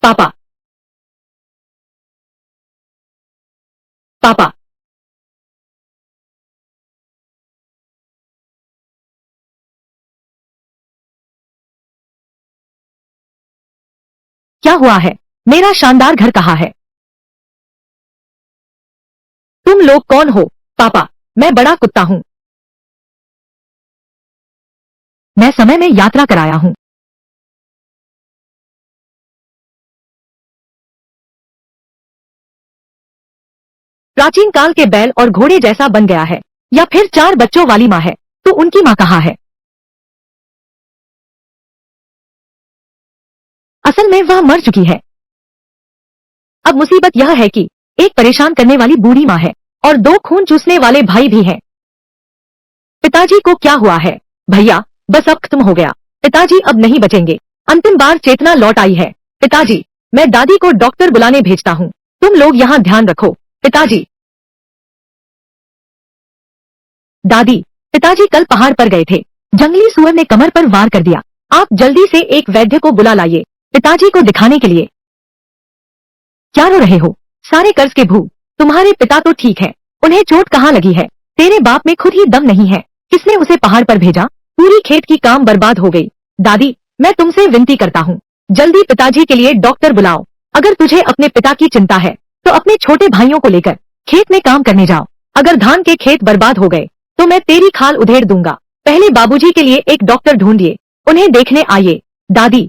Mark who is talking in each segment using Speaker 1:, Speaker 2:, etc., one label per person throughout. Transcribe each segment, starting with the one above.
Speaker 1: पापा। पापा। क्या हुआ है? मेरा शानदार घर कहाँ है? तुम लोग कौन हो? पापा, मैं बड़ा कुत्ता हूँ। मैं समय में यात्रा कराया हूँ। प्राचीन काल के बैल और घोड़े जैसा बन गया है, या फिर 4 बच्चों वाली माँ है, तो उनकी माँ कहाँ है? असल में वह मर चुकी है। अब मुसीबत यह है कि एक परेशान करने वाली बूढ़ी माँ है और 2 खून चूसने वाले भाई भी हैं। पिताजी को क्या हुआ है? भैया, बस अब खत्म हो गया। पिताजी अब नहीं बचेंगे। अंतिम बार चेतना लौट आई है। पिताजी, मैं दादी को डॉक्टर बुलाने भेजता हूँ। तुम लोग यहाँ ध्यान रखो। पिताजी। दादी, पिताजी कल पहाड़ पर गए थे। जंगली सुअर ने कमर पर वार कर दिया। आप जल्दी से एक वैद्य को बुला लाइए, पिताजी को दिखाने के लिए। क्या रो रहे हो? सारे कर्ज के भूत। तुम्हारे पिता तो ठीक है, उन्हें चोट कहाँ लगी है? तेरे बाप में खुद ही दम नहीं है। किसने उसे पहाड़ पर भेजा? पूरी खेत की काम बर्बाद हो गई। दादी, मैं तुमसे विनती करता हूँ, जल्दी पिताजी के लिए डॉक्टर बुलाओ। अगर तुझे अपने पिता की चिंता है, तो अपने छोटे भाइयों को लेकर खेत में काम करने जाओ। अगर धान के खेत बर्बाद हो गए, तो मैं तेरी खाल उधेड़ दूंगा। पहले बाबूजी के लिए एक डॉक्टर ढूंढिए, उन्हें देखने आइए। दादी,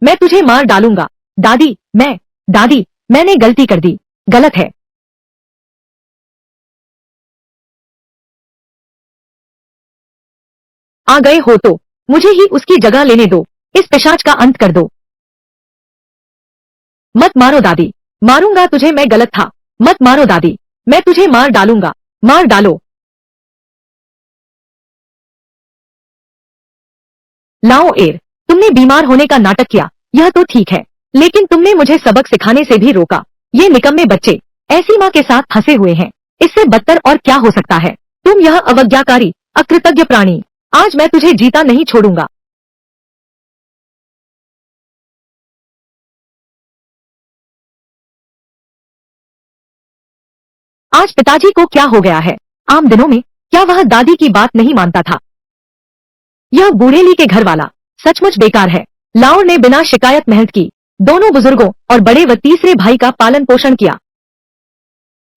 Speaker 1: मैं तुझे मार डालूंगा। दादी, मैंने गलती कर दी। गलत है। आ गए हो तो मुझे ही उसकी जगह लेने दो। इस पिशाच का अंत कर दो। मत मारो दादी। मारूंगा तुझे, मैं गलत था। मत मारो दादी, मैं तुझे मार डालूंगा। मार डालो। लाओ एर, तुमने बीमार होने का नाटक किया, यह तो ठीक है, लेकिन तुमने मुझे सबक सिखाने से भी रोका। ये निकम्मे बच्चे ऐसी माँ के साथ फंसे हुए हैं। इससे बदतर और क्या हो सकता है? तुम यह अवज्ञाकारी, अकृतज्ञ प्राणी। आज मैं तुझे जीता नहीं छोड़ूंगा। आज पिताजी को क्या हो गया है? आम दिनों में क्या वह दादी की बात नहीं मानता था? यह बूढ़ेली के घर वाला सचमुच बेकार है। लाओर ने बिना शिकायत मेहनत की, दोनों बुजुर्गों और बड़े व तीसरे भाई का पालन पोषण किया।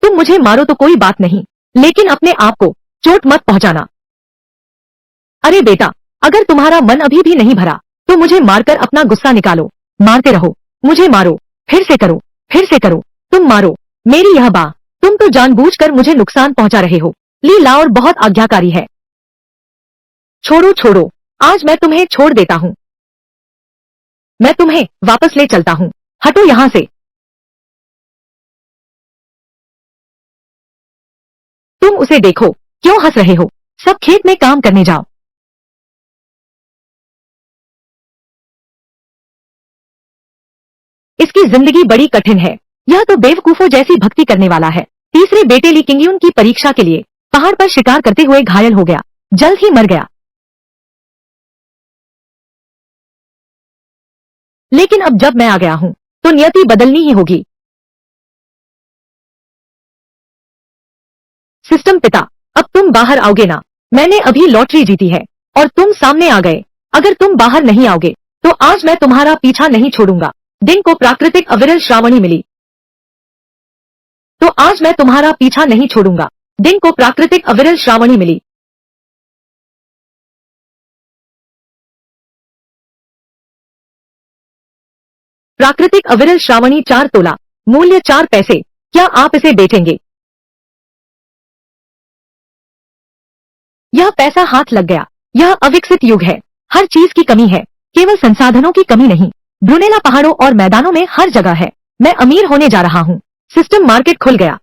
Speaker 1: तुम मुझे मारो तो कोई बात नहीं, लेकिन अपने आप को चोट मत पहुंचाना। अरे बेटा, अगर तुम्हारा मन अभी भी नहीं भरा, तो मुझे मारकर अपना गुस्सा निकालो। मारते रहो, मुझे मारो। फिर से करो, फिर से करो। तुम मारो मेरी यह बा। तुम तो जानबूझकर मुझे नुकसान पहुंचा रहे हो। ली लाओर बहुत आज्ञाकारी है। छोड़ो छोड़ो, आज मैं तुम्हें छोड़ देता हूँ। मैं तुम्हें वापस ले चलता हूँ। हटो यहाँ से। तुम उसे देखो, क्यों हंस रहे हो? सब खेत में काम करने जाओ। इसकी जिंदगी बड़ी कठिन है। यह तो बेवकूफों जैसी भक्ति करने वाला है। तीसरे बेटे ली किंगयून की परीक्षा के लिए पहाड़ पर शिकार करते हुए घायल हो गया, जल्द ही मर गया। लेकिन अब जब मैं आ गया हूँ, तो नियति बदलनी ही होगी। सिस्टम पिता, अब तुम बाहर आओगे ना? मैंने अभी लॉटरी जीती है और तुम सामने आ गए। अगर तुम बाहर नहीं आओगे, तो आज मैं तुम्हारा पीछा नहीं छोड़ूंगा। दिन को प्राकृतिक अविरल श्रावणी मिली, तो आज मैं तुम्हारा पीछा नहीं छोड़ूंगा। दिन को प्राकृतिक अविरल श्रावणी मिली। प्राकृतिक अविरल श्रावणी 4 तोला, मूल्य 4 पैसे। क्या आप इसे बेचेंगे? यह पैसा हाथ लग गया। यह अविकसित युग है, हर चीज की कमी है, केवल संसाधनों की कमी नहीं। ब्रुनेला पहाड़ों और मैदानों में हर जगह है। मैं अमीर होने जा रहा हूँ। सिस्टम मार्केट खुल गया।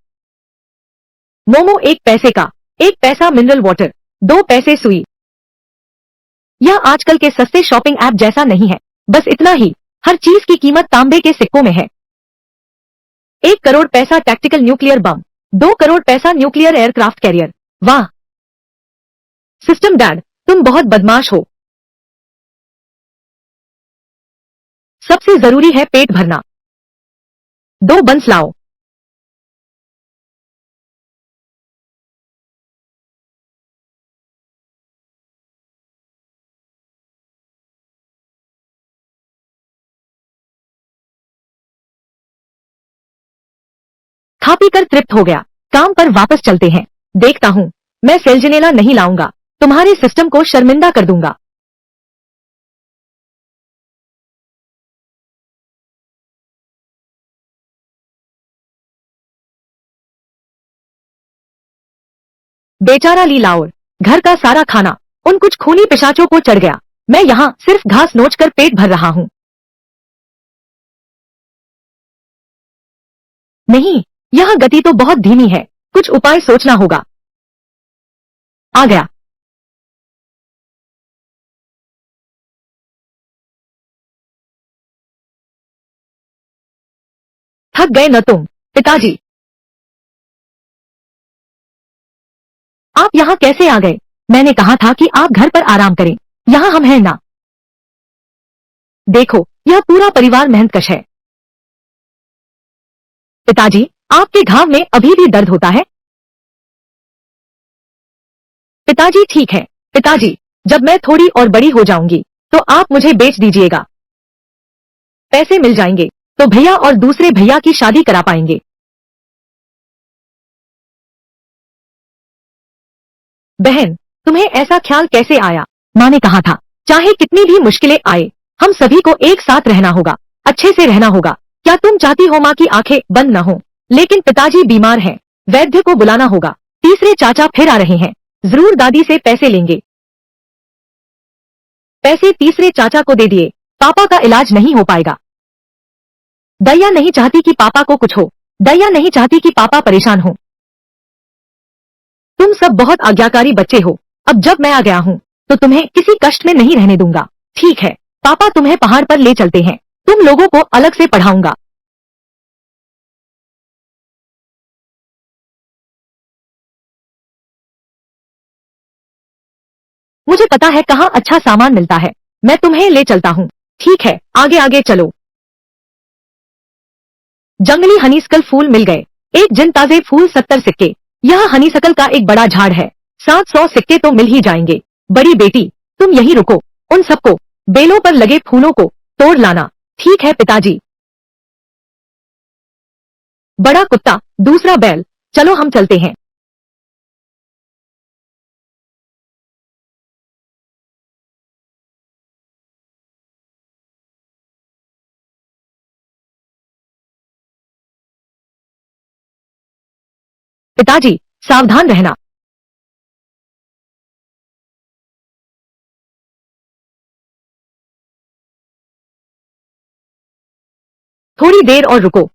Speaker 1: मोमो 1 पैसे का, 1 पैसा मिनरल वाटर, 2 पैसे सुई। यह आजकल के सस्ते शॉपिंग ऐप जैसा नहीं है। बस इतना ही, हर चीज की कीमत तांबे के सिक्कों में है। 1 करोड़ पैसा टैक्टिकल न्यूक्लियर बम, 2 करोड़ पैसा न्यूक्लियर एयरक्राफ्ट कैरियर। वाह सिस्टम डैड, तुम बहुत बदमाश हो। सबसे जरूरी है पेट भरना। 2 बंस लाओ। खा पी कर तृप्त हो गया, काम पर वापस चलते हैं। देखता हूँ, मैं सेल्जिनेला नहीं लाऊंगा, तुम्हारे सिस्टम को शर्मिंदा कर दूंगा। बेचारा ली लाउर, घर का सारा खाना उन कुछ खूनी पिशाचों को चढ़ गया। मैं यहाँ सिर्फ घास नोच कर पेट भर रहा हूँ। नहीं, यह गति तो बहुत धीमी है, कुछ उपाय सोचना होगा। आ गया। थक गए न तुम, पिताजी? आप यहाँ कैसे आ गए? मैंने कहा था कि आप घर पर आराम करें, यहाँ हम हैं ना। देखो, यह पूरा परिवार मेहनतकश है। पिताजी, आपके घाव में अभी भी दर्द होता है? पिताजी ठीक है। पिताजी, जब मैं थोड़ी और बड़ी हो जाऊंगी तो आप मुझे बेच दीजिएगा। पैसे मिल जाएंगे तो भैया और दूसरे भैया की शादी करा पाएंगे। बहन, तुम्हें ऐसा ख्याल कैसे आया? माँ ने कहा था, चाहे कितनी भी मुश्किलें आए, हम सभी को एक साथ रहना होगा, अच्छे से रहना होगा। क्या तुम चाहती हो माँ की आंखें बंद न हो? लेकिन पिताजी बीमार हैं, वैद्य को बुलाना होगा। तीसरे चाचा फिर आ रहे हैं, जरूर दादी से पैसे लेंगे। पैसे तीसरे चाचा को दे दिए, पापा का इलाज नहीं हो पाएगा। दैया नहीं चाहती कि पापा को कुछ हो, दैया नहीं चाहती कि पापा परेशान हो। तुम सब बहुत आज्ञाकारी बच्चे हो, अब जब मैं आ गया हूँ तो तुम्हें किसी कष्ट में नहीं रहने दूंगा। ठीक है, पापा तुम्हें पहाड़ पर ले चलते हैं, तुम लोगों को अलग से पढ़ाऊंगा। मुझे पता है कहाँ अच्छा सामान मिलता है, मैं तुम्हें ले चलता हूँ। ठीक है, आगे आगे चलो। जंगली हनीसकल फूल मिल गए, एक जिन ताजे फूल 70 सिक्के। यह हनीसकल का एक बड़ा झाड़ है, 700 सिक्के तो मिल ही जाएंगे। बड़ी बेटी, तुम यहीं रुको, उन सबको बेलों पर लगे फूलों को तोड़ लाना। ठीक है पिताजी। बड़ा कुत्ता, दूसरा बैल, चलो हम चलते हैं। पिताजी, सावधान रहना। थोड़ी देर और रुको।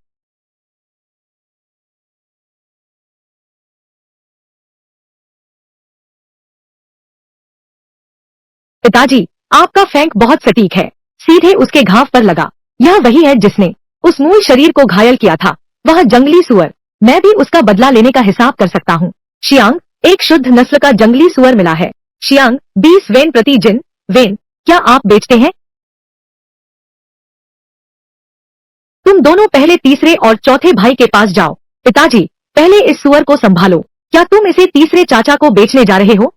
Speaker 1: पिताजी, आपका फैंक बहुत सटीक है, सीधे उसके घाव पर लगा। यह वही है जिसने उस मूल शरीर को घायल किया था, वह जंगली सुअर। मैं भी उसका बदला लेने का हिसाब कर सकता हूँ। शियांग, एक शुद्ध नस्ल का जंगली सुअर मिला है। शियांग, 20 वेन प्रति जिन। वेन, क्या आप बेचते हैं? तुम दोनों पहले तीसरे और चौथे भाई के पास जाओ। पिताजी, पहले इस सुअर को संभालो। क्या तुम इसे तीसरे चाचा को बेचने जा रहे हो?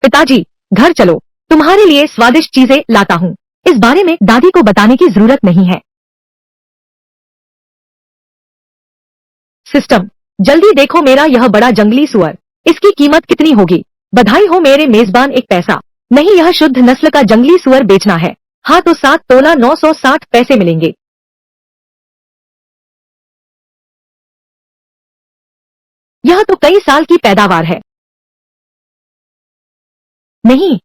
Speaker 1: पिताजी, घर चलो, तुम्हारे लिए स्वादिष्ट चीजें लाता हूँ। इस बारे में दादी को बताने की जरूरत नहीं है। सिस्टम, जल्दी देखो मेरा यह बड़ा जंगली सुअर, इसकी कीमत कितनी होगी? बधाई हो मेरे मेजबान, एक पैसा नहीं, यह शुद्ध नस्ल का जंगली सुअर बेचना है। हाँ तो 7 तोला 960 पैसे मिलेंगे। यह तो कई साल की पैदावार है। नहीं,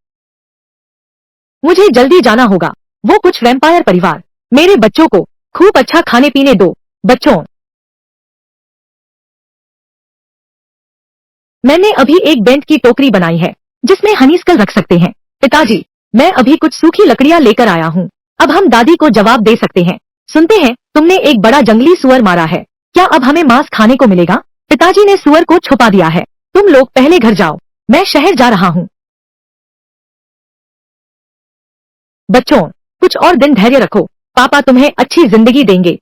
Speaker 1: मुझे जल्दी जाना होगा। वो कुछ वैम्पायर परिवार मेरे बच्चों को खूब अच्छा खाने पीने दो। बच्चों, मैंने अभी एक बेंट की टोकरी बनाई है जिसमें हनीसकल रख सकते हैं। पिताजी, मैं अभी कुछ सूखी लकड़ियां लेकर आया हूँ, अब हम दादी को जवाब दे सकते हैं। सुनते हैं तुमने एक बड़ा जंगली सुअर मारा है, क्या अब हमें मांस खाने को मिलेगा? पिताजी ने सुअर को छुपा दिया है, तुम लोग पहले घर जाओ, मैं शहर जा रहा हूँ। बच्चों, कुछ और दिन धैर्य रखो, पापा तुम्हें अच्छी जिंदगी देंगे।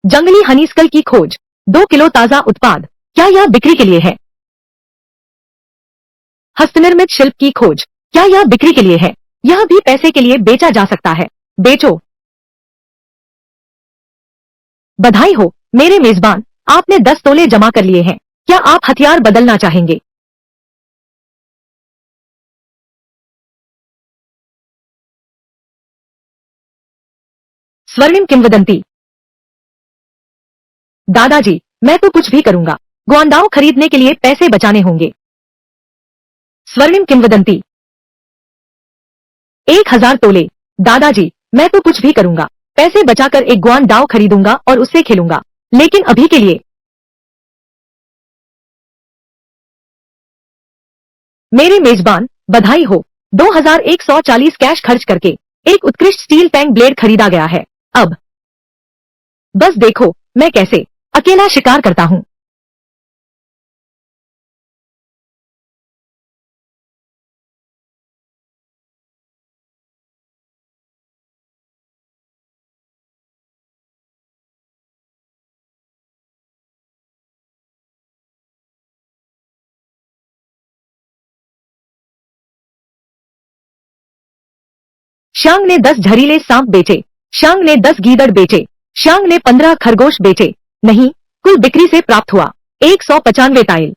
Speaker 1: जंगली हनीस्कल की खोज, 2 किलो ताजा उत्पाद, क्या यह बिक्री के लिए है? हस्तनिर्मित शिल्प की खोज, क्या यह बिक्री के लिए है? यह भी पैसे के लिए बेचा जा सकता है, बेचो। बधाई हो मेरे मेजबान, आपने 10 तोले जमा कर लिए हैं। क्या आप हथियार बदलना चाहेंगे? स्वर्णिम किंवदंती, दादाजी मैं तो कुछ भी करूंगा, गुआंडाओ खरीदने के लिए पैसे बचाने होंगे। स्वर्णिम किंवदंती, 1000 तोले, दादाजी मैं तो कुछ भी करूंगा, पैसे बचाकर एक गुआंडाओ खरीदूंगा और उससे खेलूंगा, लेकिन अभी के लिए। मेरे मेजबान, बधाई हो, 2140 कैश खर्च करके एक उत्कृष्ट स्टील टैंक ब्लेड खरीदा गया है। अब बस देखो मैं कैसे अकेला शिकार करता हूँ। शांग ने 10 जहरीले सांप बेचे, शांग ने 10 गीदड़ बेचे, शांग ने 15 खरगोश बेचे, नहीं, कुल बिक्री से प्राप्त हुआ 195 टाइल।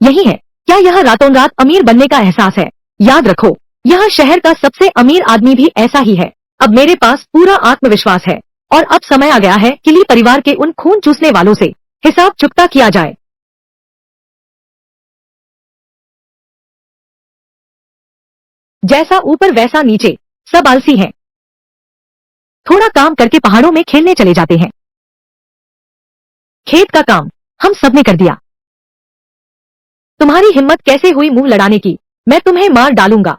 Speaker 1: यही है, क्या यह रातों रात अमीर बनने का एहसास है? याद रखो, यह शहर का सबसे अमीर आदमी भी ऐसा ही है। अब मेरे पास पूरा आत्मविश्वास है और अब समय आ गया है कि ली परिवार के उन खून चूसने वालों से हिसाब चुकता किया जाए। जैसा ऊपर वैसा नीचे, सब आलसी हैं। थोड़ा काम करके पहाड़ों में खेलने चले जाते हैं। खेत का काम हम सब ने कर दिया। तुम्हारी हिम्मत कैसे हुई मुंह लड़ाने की? मैं तुम्हें मार डालूंगा।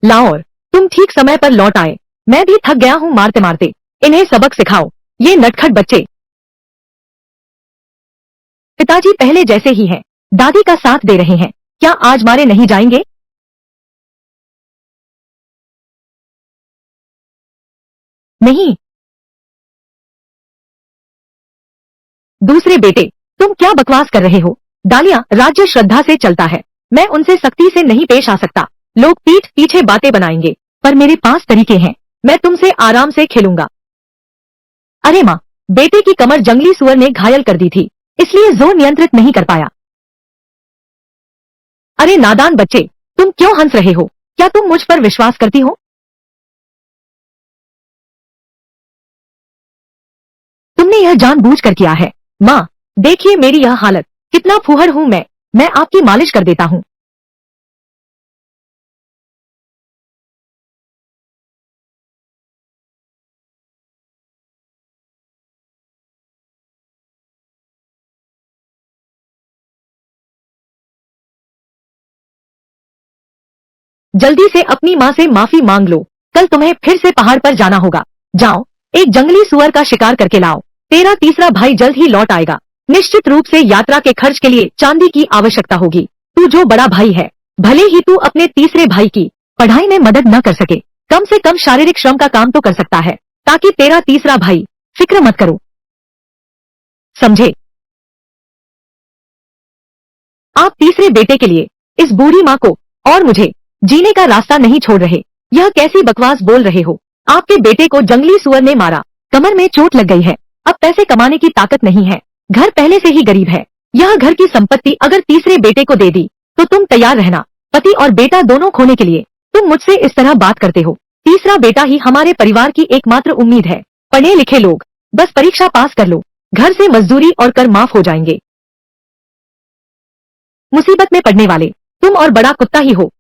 Speaker 1: लाओर, तुम ठीक समय पर लौट आए। मैं भी थक गया हूँ मारते मारते। इन्हें सबक सिखाओ, ये नटखट बच्चे। पिताजी पहले जैसे ही हैं, दादी का साथ दे रहे हैं। क्या आज मारे नहीं जाएंगे? नहीं। दूसरे बेटे, तुम क्या बकवास कर रहे हो? डालिया राज्य श्रद्धा से चलता है, मैं उनसे सख्ती से नहीं पेश आ सकता। लोग पीठ पीछे बातें बनाएंगे, पर मेरे पास तरीके हैं। मैं तुमसे आराम से खेलूंगा। अरे माँ, बेटे की कमर जंगली सुअर ने घायल कर दी थी, इसलिए जोर नियंत्रित नहीं कर पाया। अरे नादान बच्चे, तुम क्यों हंस रहे हो? क्या तुम मुझ पर विश्वास करती हो? तुमने यह जानबूझकर किया है। माँ, देखिए मेरी यह हालत, कितना फूहड़ हूँ मैं आपकी मालिश कर देता हूँ। जल्दी से अपनी माँ से माफी मांग लो, कल तुम्हें फिर से पहाड़ पर जाना होगा। जाओ, एक जंगली सुअर का शिकार करके लाओ। तेरा तीसरा भाई जल्द ही लौट आएगा। निश्चित रूप से यात्रा के खर्च के लिए चांदी की आवश्यकता होगी। तू जो बड़ा भाई है, भले ही तू अपने तीसरे भाई की पढ़ाई में मदद न कर सके, कम से कम शारीरिक श्रम का काम तो कर सकता है, ताकि तेरा तीसरा भाई, फिक्र मत करो, समझे? आप तीसरे बेटे के लिए इस बूढ़ी माँ को और मुझे जीने का रास्ता नहीं छोड़ रहे। यह कैसी बकवास बोल रहे हो? आपके बेटे को जंगली सुअर ने मारा, कमर में चोट लग गई है, अब पैसे कमाने की ताकत नहीं है, घर पहले से ही गरीब है। यह घर की संपत्ति अगर तीसरे बेटे को दे दी तो तुम तैयार रहना, पति और बेटा दोनों खोने के लिए। तुम मुझसे इस तरह बात करते हो। तीसरा बेटा ही हमारे परिवार की एकमात्र उम्मीद है। पढ़े लिखे लोग, बस परीक्षा पास कर लो, घर से मजदूरी और कर माफ हो जाएंगे। मुसीबत में पड़ने वाले तुम और बड़ा कुत्ता ही हो।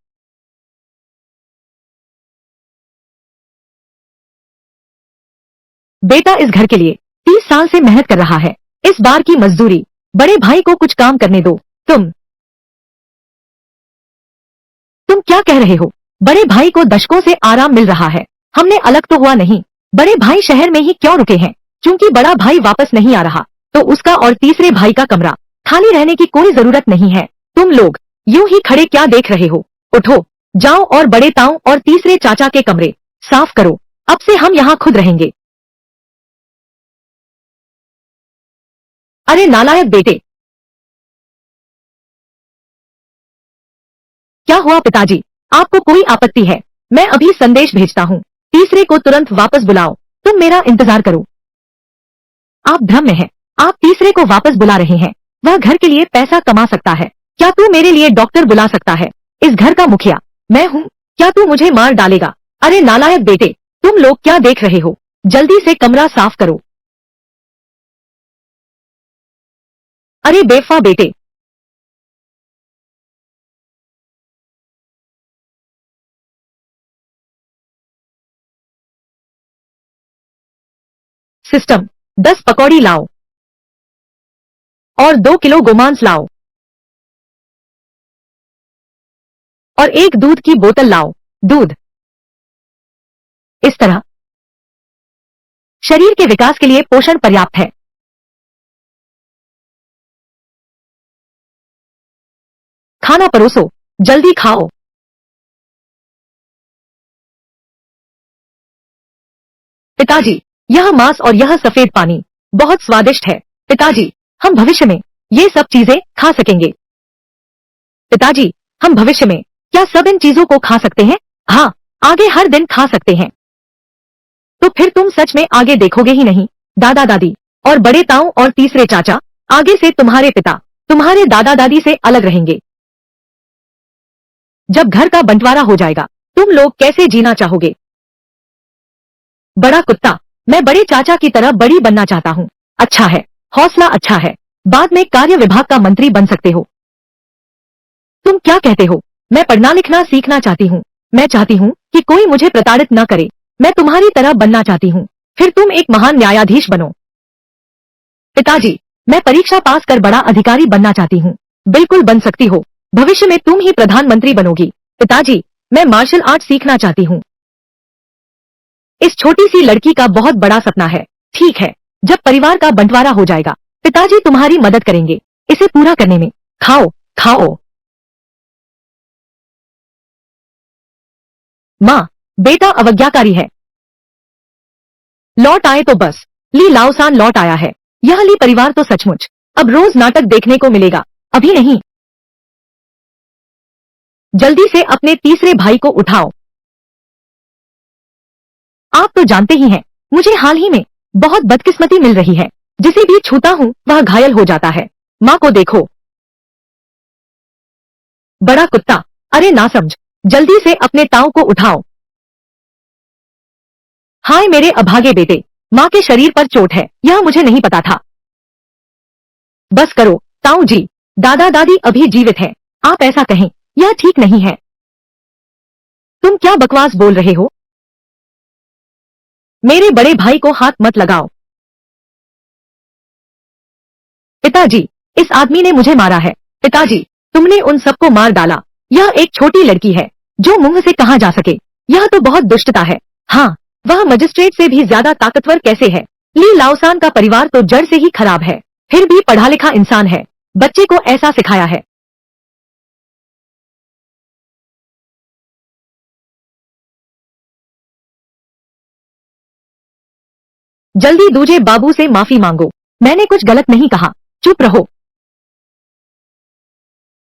Speaker 1: बेटा इस घर के लिए 30 साल से मेहनत कर रहा है, इस बार की मजदूरी, बड़े भाई को कुछ काम करने दो। तुम क्या कह रहे हो? बड़े भाई को दशकों से आराम मिल रहा है, हमने अलग तो हुआ नहीं। बड़े भाई शहर में ही क्यों रुके हैं? क्योंकि बड़ा भाई वापस नहीं आ रहा तो उसका और तीसरे भाई का कमरा खाली रहने की कोई जरूरत नहीं है। तुम लोग यूं ही खड़े क्या देख रहे हो? उठो, जाओ और बड़े ताऊ और तीसरे चाचा के कमरे साफ करो। अब से हम यहाँ खुद रहेंगे। अरे नालायक बेटे! क्या हुआ पिताजी? आपको कोई आपत्ति है? मैं अभी संदेश भेजता हूँ। तीसरे को तुरंत वापस बुलाओ। तुम मेरा इंतजार करो। आप भ्रम में हैं। आप तीसरे को वापस बुला रहे हैं। वह घर के लिए पैसा कमा सकता है। क्या तू मेरे लिए डॉक्टर बुला सकता है? इस घर का मुखिया मैं हूँ। क्या तू मुझे मार डालेगा? अरे नालायक बेटे, तुम लोग क्या देख रहे हो? जल्दी से कमरा साफ करो। अरे बेवफा बेटे! सिस्टम 10 पकौड़ी लाओ और 2 किलो गोमांस लाओ और एक दूध की बोतल लाओ। दूध इस तरह शरीर के विकास के लिए पोषण पर्याप्त है। खाना परोसो, जल्दी खाओ। पिताजी, यह मांस और यह सफेद पानी बहुत स्वादिष्ट है। पिताजी, हम भविष्य में ये सब चीजें खा सकेंगे। पिताजी, हम भविष्य में क्या सब इन चीजों को खा सकते हैं? हाँ, आगे हर दिन खा सकते हैं। तो फिर तुम सच में आगे देखोगे ही नहीं। दादा दादी और बड़े ताऊ और तीसरे चाचा आगे से तुम्हारे पिता तुम्हारे दादा दादी से अलग रहेंगे। जब घर का बंटवारा हो जाएगा तुम लोग कैसे जीना चाहोगे? बड़ा कुत्ता, मैं बड़े चाचा की तरह बड़ी बनना चाहता हूँ। अच्छा है, हौसला अच्छा है। बाद में कार्य विभाग का मंत्री बन सकते हो। तुम क्या कहते हो? मैं पढ़ना लिखना सीखना चाहती हूँ। मैं चाहती हूँ कि कोई मुझे प्रताड़ित न करे। मैं तुम्हारी तरह बनना चाहती हूँ। फिर तुम एक महान न्यायाधीश बनो। पिताजी, मैं परीक्षा पास कर बड़ा अधिकारी बनना चाहती हूँ। बिल्कुल बन सकती हो। भविष्य में तुम ही प्रधानमंत्री बनोगी। पिताजी, मैं मार्शल आर्ट सीखना चाहती हूँ। इस छोटी सी लड़की का बहुत बड़ा सपना है। ठीक है, जब परिवार का बंटवारा हो जाएगा पिताजी तुम्हारी मदद करेंगे इसे पूरा करने में। खाओ खाओ। माँ, बेटा अवज्ञाकारी है। लौट आए तो बस। ली लाओसान लौट आया है। यह ली परिवार तो सचमुच अब रोज नाटक देखने को मिलेगा। अभी नहीं, जल्दी से अपने तीसरे भाई को उठाओ। आप तो जानते ही हैं, मुझे हाल ही में बहुत बदकिस्मती मिल रही है। जिसे भी छूता हूँ वह घायल हो जाता है। माँ को देखो। बड़ा कुत्ता, अरे ना समझ, जल्दी से अपने ताऊ को उठाओ। हाय मेरे अभागे बेटे, माँ के शरीर पर चोट है। यह मुझे नहीं पता था। बस करो ताऊ जी, दादा दादी अभी जीवित हैं। आप ऐसा कहें यह ठीक नहीं है। तुम क्या बकवास बोल रहे हो? मेरे बड़े भाई को हाथ मत लगाओ। पिताजी, इस आदमी ने मुझे मारा है। पिताजी, तुमने उन सबको मार डाला। यह एक छोटी लड़की है जो मुंह से कहा जा सके। यह तो बहुत दुष्टता है। हाँ, वह मजिस्ट्रेट से भी ज्यादा ताकतवर कैसे है? ली लाओसान का परिवार तो जड़ से ही खराब है। फिर भी पढ़ा लिखा इंसान है। बच्चे को ऐसा सिखाया है। जल्दी दूजे बाबू से माफी मांगो। मैंने कुछ गलत नहीं कहा। चुप रहो।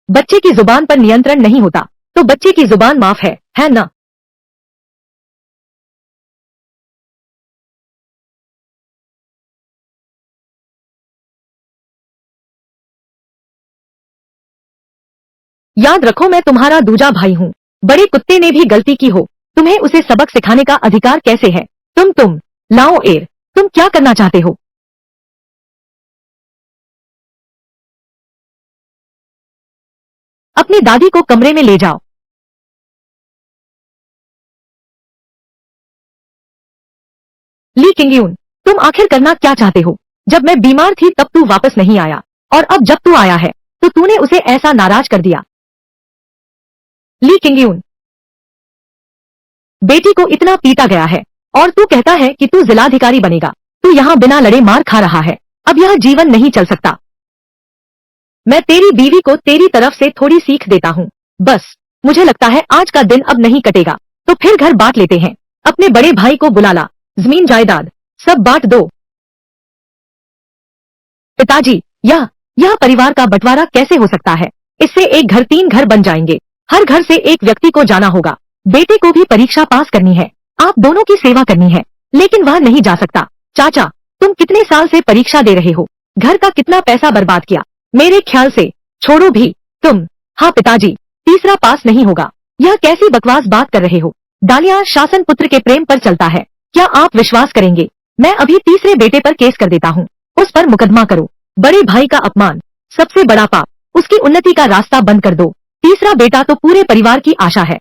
Speaker 1: बच्चे की जुबान पर नियंत्रण नहीं होता तो बच्चे की जुबान माफ है ना? याद रखो मैं तुम्हारा दूजा भाई हूँ। बड़े कुत्ते ने भी गलती की हो तुम्हें उसे सबक सिखाने का अधिकार कैसे है? तुम लाओ एर, तुम क्या करना चाहते हो? अपनी दादी को कमरे में ले जाओ। ली किंगयून, तुम आखिर करना क्या चाहते हो? जब मैं बीमार थी तब तू वापस नहीं आया और अब जब तू आया है तो तूने उसे ऐसा नाराज कर दिया। ली किंगयून, बेटी को इतना पीटा गया है और तू कहता है कि तू जिलाधिकारी बनेगा। तू यहाँ बिना लड़े मार खा रहा है। अब यह जीवन नहीं चल सकता। मैं तेरी बीवी को तेरी तरफ से थोड़ी सीख देता हूँ। बस मुझे लगता है आज का दिन अब नहीं कटेगा। तो फिर घर बांट लेते हैं। अपने बड़े भाई को बुला ला, जमीन जायदाद सब बांट दो। पिताजी, यह परिवार का बंटवारा कैसे हो सकता है? इससे एक घर 3 घर बन जाएंगे। हर घर से एक व्यक्ति को जाना होगा। बेटे को भी परीक्षा पास करनी है, आप दोनों की सेवा करनी है, लेकिन वह नहीं जा सकता। चाचा, तुम कितने साल से परीक्षा दे रहे हो? घर का कितना पैसा बर्बाद किया। मेरे ख्याल से छोड़ो भी तुम। हाँ पिताजी, तीसरा पास नहीं होगा। यह कैसी बकवास बात कर रहे हो? डालिया शासन पुत्र के प्रेम पर चलता है। क्या आप विश्वास करेंगे? मैं अभी तीसरे बेटे पर केस कर देता हूँ। उस पर मुकदमा करो। बड़े भाई का अपमान सबसे बड़ा पाप। उसकी उन्नति का रास्ता बंद कर दो। तीसरा बेटा तो पूरे परिवार की आशा है।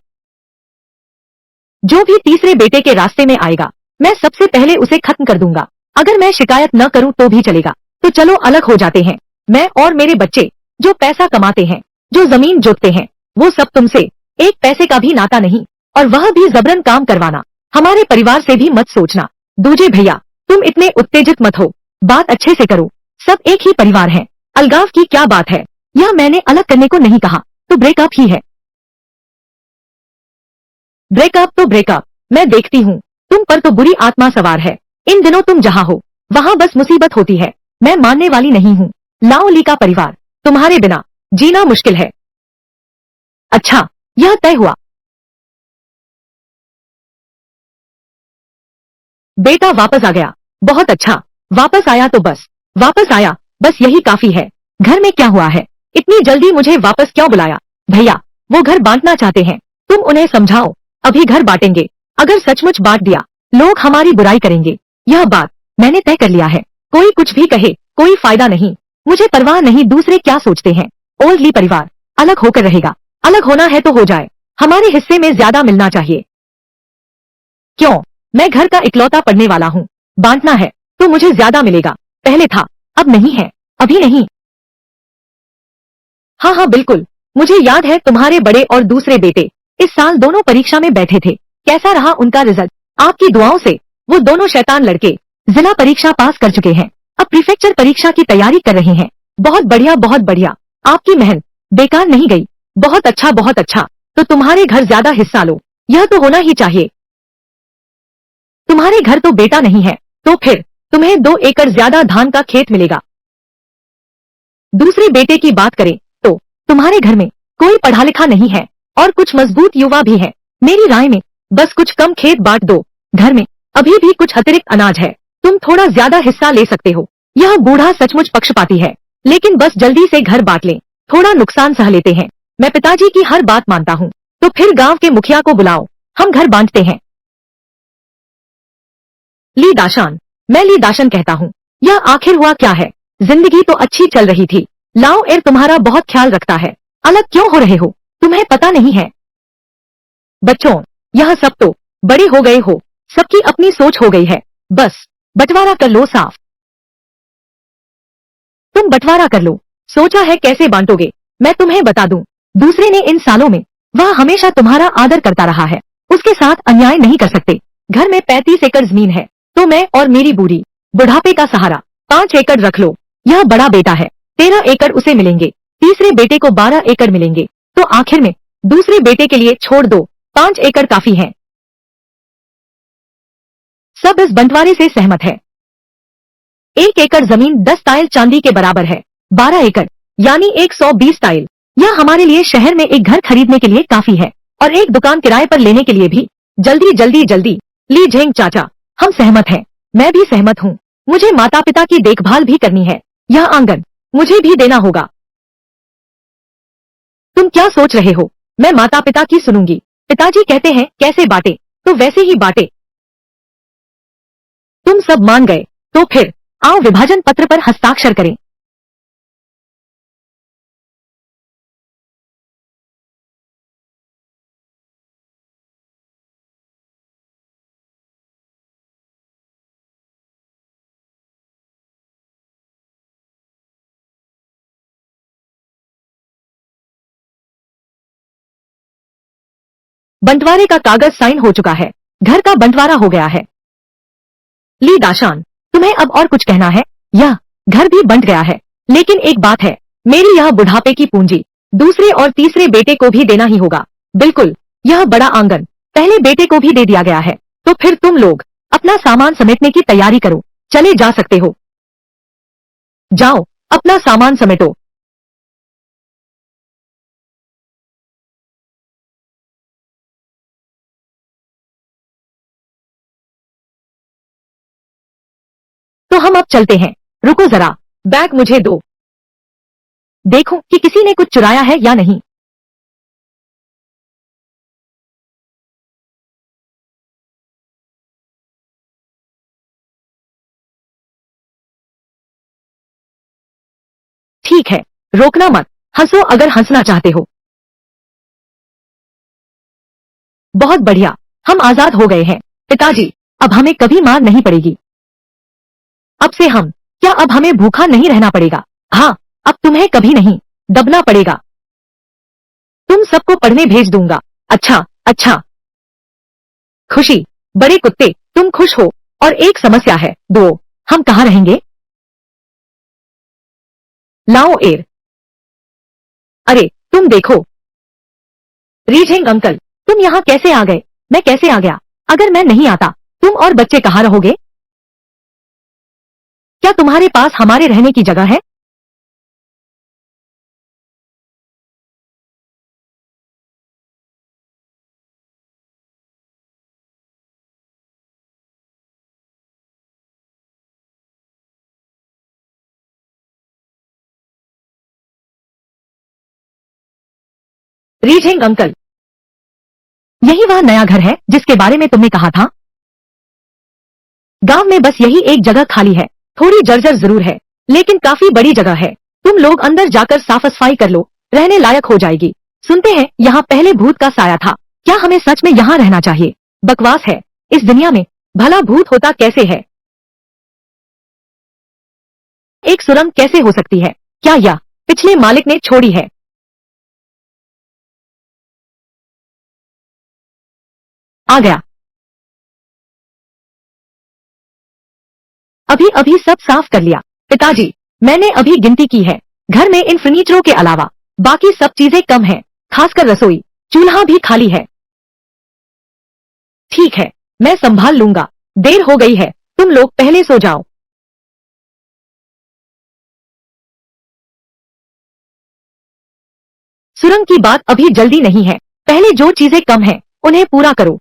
Speaker 1: जो भी तीसरे बेटे के रास्ते में आएगा, मैं सबसे पहले उसे खत्म कर दूंगा। अगर मैं शिकायत न करूं तो भी चलेगा। तो चलो अलग हो जाते हैं। मैं और मेरे बच्चे जो पैसा कमाते हैं, जो जमीन जोतते हैं, वो सब तुमसे एक पैसे का भी नाता नहीं, और वह भी जबरन काम करवाना। हमारे परिवार से भी मत सोचना। दूजे भैया, तुम इतने उत्तेजित मत हो, बात अच्छे से करो। सब एक ही परिवार हैं। अलगाव की क्या बात है? यह मैंने अलग करने को नहीं कहा, तो ब्रेकअप ही है। ब्रेकअप तो ब्रेकअप, मैं देखती हूँ तुम पर तो बुरी आत्मा सवार है। इन दिनों तुम जहाँ हो वहाँ बस मुसीबत होती है। मैं मानने वाली नहीं हूँ। लाओ ली का परिवार, तुम्हारे बिना जीना मुश्किल है। अच्छा, यह तय हुआ। बेटा वापस आ गया, बहुत अच्छा। वापस आया तो बस, वापस आया बस यही काफी है। घर में क्या हुआ है? इतनी जल्दी मुझे वापस क्यों बुलाया? भैया, वो घर बांटना चाहते हैं, तुम उन्हें समझाओ। अभी घर बांटेंगे, अगर सचमुच बांट दिया लोग हमारी बुराई करेंगे। यह बात मैंने तय कर लिया है। कोई कुछ भी कहे कोई फायदा नहीं, मुझे परवाह नहीं दूसरे क्या सोचते हैं। ओल्ड ली परिवार अलग होकर रहेगा। अलग होना है तो हो जाए, हमारे हिस्से में ज्यादा मिलना चाहिए। क्यों? मैं घर का इकलौता पढ़ने वाला हूँ। बांटना है तो मुझे ज्यादा मिलेगा। पहले था, अब नहीं है। अभी नहीं। हाँ हाँ बिल्कुल, मुझे याद है तुम्हारे बड़े और दूसरे बेटे इस साल दोनों परीक्षा में बैठे थे। कैसा रहा उनका रिजल्ट? आपकी दुआओं से वो दोनों शैतान लड़के जिला परीक्षा पास कर चुके हैं। अब प्रीफेक्चर परीक्षा की तैयारी कर रहे हैं। बहुत बढ़िया बहुत बढ़िया, आपकी मेहनत बेकार नहीं गई। बहुत अच्छा बहुत अच्छा। तो तुम्हारे घर ज्यादा हिस्सा लो, यह तो होना ही चाहिए। तुम्हारे घर तो बेटा नहीं है, तो फिर तुम्हें 2 एकड़ ज्यादा धान का खेत मिलेगा। दूसरे बेटे की बात करें तो तुम्हारे घर में कोई पढ़ा लिखा नहीं है और कुछ मजबूत युवा भी है। मेरी राय में बस कुछ कम खेत बांट दो। घर में अभी भी कुछ अतिरिक्त अनाज है, तुम थोड़ा ज्यादा हिस्सा ले सकते हो। यह बूढ़ा सचमुच पक्षपाती है, लेकिन बस जल्दी से घर बांट लें, थोड़ा नुकसान सह लेते हैं। मैं पिताजी की हर बात मानता हूँ। तो फिर गांव के मुखिया को बुलाओ, हम घर बांटते हैं। ली दाशान, मैं ली दाशन कहता हूँ। यह आखिर हुआ क्या है? जिंदगी तो अच्छी चल रही थी। लाओ एर तुम्हारा बहुत ख्याल रखता है। अलग क्यों हो रहे हो? तुम्हें पता नहीं है? बच्चों, यह सब तो बड़े हो गए हो, सबकी अपनी सोच हो गई है। बस बंटवारा कर लो साफ। तुम बंटवारा कर लो। सोचा है कैसे बांटोगे? मैं तुम्हें बता दूं, दूसरे ने इन सालों में वह हमेशा तुम्हारा आदर करता रहा है, उसके साथ अन्याय नहीं कर सकते। घर में 35 एकड़ जमीन है, तो मैं और मेरी बूढ़ी बुढ़ापे का सहारा 5 एकड़ रख लो। यह बड़ा बेटा है, 13 एकड़ उसे मिलेंगे। तीसरे बेटे को 12 एकड़ मिलेंगे। तो आखिर में दूसरे बेटे के लिए छोड़ दो, 5 एकड़ काफी है। सब इस बंटवारे से सहमत है। 1 एकड़ जमीन 10 टाइल चांदी के बराबर है। 12 एकड़ यानी 120 टाइल। यह हमारे लिए शहर में एक घर खरीदने के लिए काफी है, और एक दुकान किराए पर लेने के लिए भी। जल्दी जल्दी जल्दी। ली झेंग चाचा, हम सहमत हैं। मैं भी सहमत हूँ। मुझे माता पिता की देखभाल भी करनी है। यह आंगन मुझे भी देना होगा। तुम क्या सोच रहे हो? मैं माता पिता की सुनूंगी। पिताजी कहते हैं कैसे बांटे तो वैसे ही बांटे। तुम सब मान गए, तो फिर आओ विभाजन पत्र पर हस्ताक्षर करें। बंटवारे का कागज साइन हो चुका है। घर का बंटवारा हो गया है। ली दाशान, तुम्हें अब और कुछ कहना है? यह घर भी बंट गया है, लेकिन एक बात है, मेरी यह बुढ़ापे की पूंजी दूसरे और तीसरे बेटे को भी देना ही होगा। बिल्कुल, यह बड़ा आंगन पहले बेटे को भी दे दिया गया है, तो फिर तुम लोग अपना सामान समेटने की तैयारी करो, चले जा सकते हो। जाओ, अपना सामान समेटो। तो हम अब चलते हैं। रुको जरा, बैग मुझे दो। देखो कि किसी ने कुछ चुराया है या नहीं। ठीक है, रोकना मत, हंसो अगर हंसना चाहते हो। बहुत बढ़िया, हम आजाद हो गए हैं। पिताजी, अब हमें कभी मार नहीं पड़ेगी। अब से हम, क्या अब हमें भूखा नहीं रहना पड़ेगा? हाँ, अब तुम्हें कभी नहीं दबना पड़ेगा। तुम सबको पढ़ने भेज दूंगा। अच्छा, अच्छा। खुशी, बड़े कुत्ते, तुम खुश हो। और एक समस्या है, दो, हम कहाँ रहेंगे? लाओ एर। अरे, तुम देखो। रीझेंग अंकल, तुम यहाँ कैसे आ गए? मैं कैसे आ गया? अगर मैं नहीं आता, तुम और बच्चे कहाँ रहोगे? क्या तुम्हारे पास हमारे रहने की जगह है? रीझेंग अंकल, यही वह नया घर है जिसके बारे में तुमने कहा था? गांव में बस यही एक जगह खाली है, थोड़ी जर्जर जरूर है, लेकिन काफी बड़ी जगह है। तुम लोग अंदर जाकर साफ सफाई कर लो, रहने लायक हो जाएगी। सुनते हैं यहाँ पहले भूत का साया था। क्या हमें सच में यहाँ रहना चाहिए? बकवास है, इस दुनिया में भला भूत होता कैसे है? एक सुरंग कैसे हो सकती है? क्या यह पिछले मालिक ने छोड़ी है? आ गया। अभी अभी सब साफ कर लिया। पिताजी, मैंने अभी गिनती की है, घर में इन फर्नीचरों के अलावा बाकी सब चीजें कम हैं, खासकर रसोई, चूल्हा भी खाली है। ठीक है, मैं संभाल लूंगा। देर हो गई है, तुम लोग पहले सो जाओ। सुरंग की बात अभी जल्दी नहीं है, पहले जो चीजें कम हैं, उन्हें पूरा करो।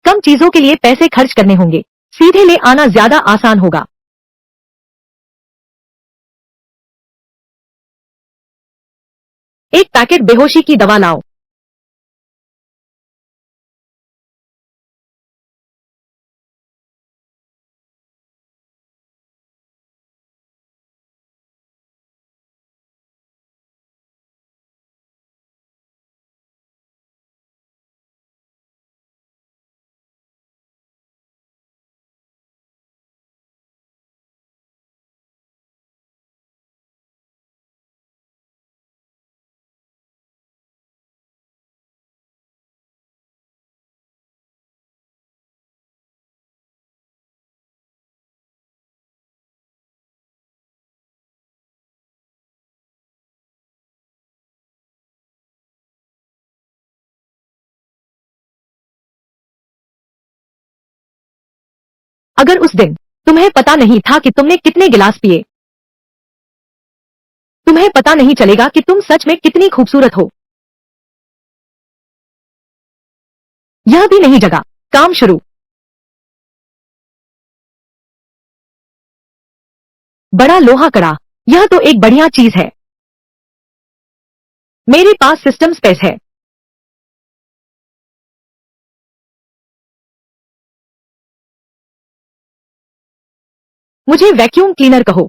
Speaker 1: कम चीजों के लिए पैसे खर्च करने होंगे, सीधे ले आना ज्यादा आसान होगा। एक पैकेट बेहोशी की दवा लाओ। अगर उस दिन तुम्हें पता नहीं था कि तुमने कितने गिलास पिए, तुम्हें पता नहीं चलेगा कि तुम सच में कितनी खूबसूरत हो। यह भी नहीं जगा, काम शुरू। बड़ा लोहा कड़ा, यह तो एक बढ़िया चीज है। मेरे पास सिस्टम स्पेस है। मुझे वैक्यूम क्लीनर कहो।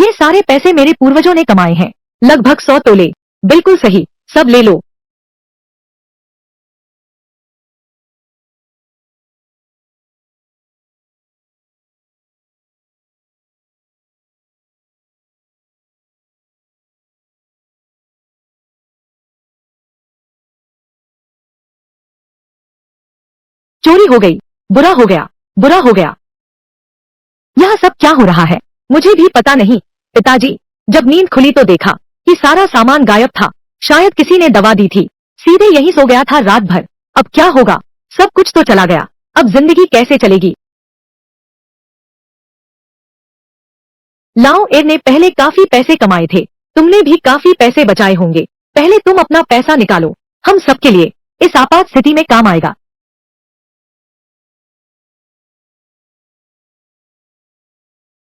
Speaker 1: ये सारे पैसे मेरे पूर्वजों ने कमाए हैं, लगभग 100 तोले। बिल्कुल सही, सब ले लो। चोरी हो गई, बुरा हो गया, बुरा हो गया। यह सब क्या हो रहा है, मुझे भी पता नहीं। पिताजी, जब नींद खुली तो देखा कि सारा सामान गायब था। शायद किसी ने दवा दी थी, सीधे यहीं सो गया था रात भर। अब क्या होगा, सब कुछ तो चला गया, अब जिंदगी कैसे चलेगी। लाओ एर ने पहले काफी पैसे कमाए थे, तुमने भी काफी पैसे बचाए होंगे। पहले तुम अपना पैसा निकालो, हम सबके लिए इस आपात स्थिति में काम आएगा।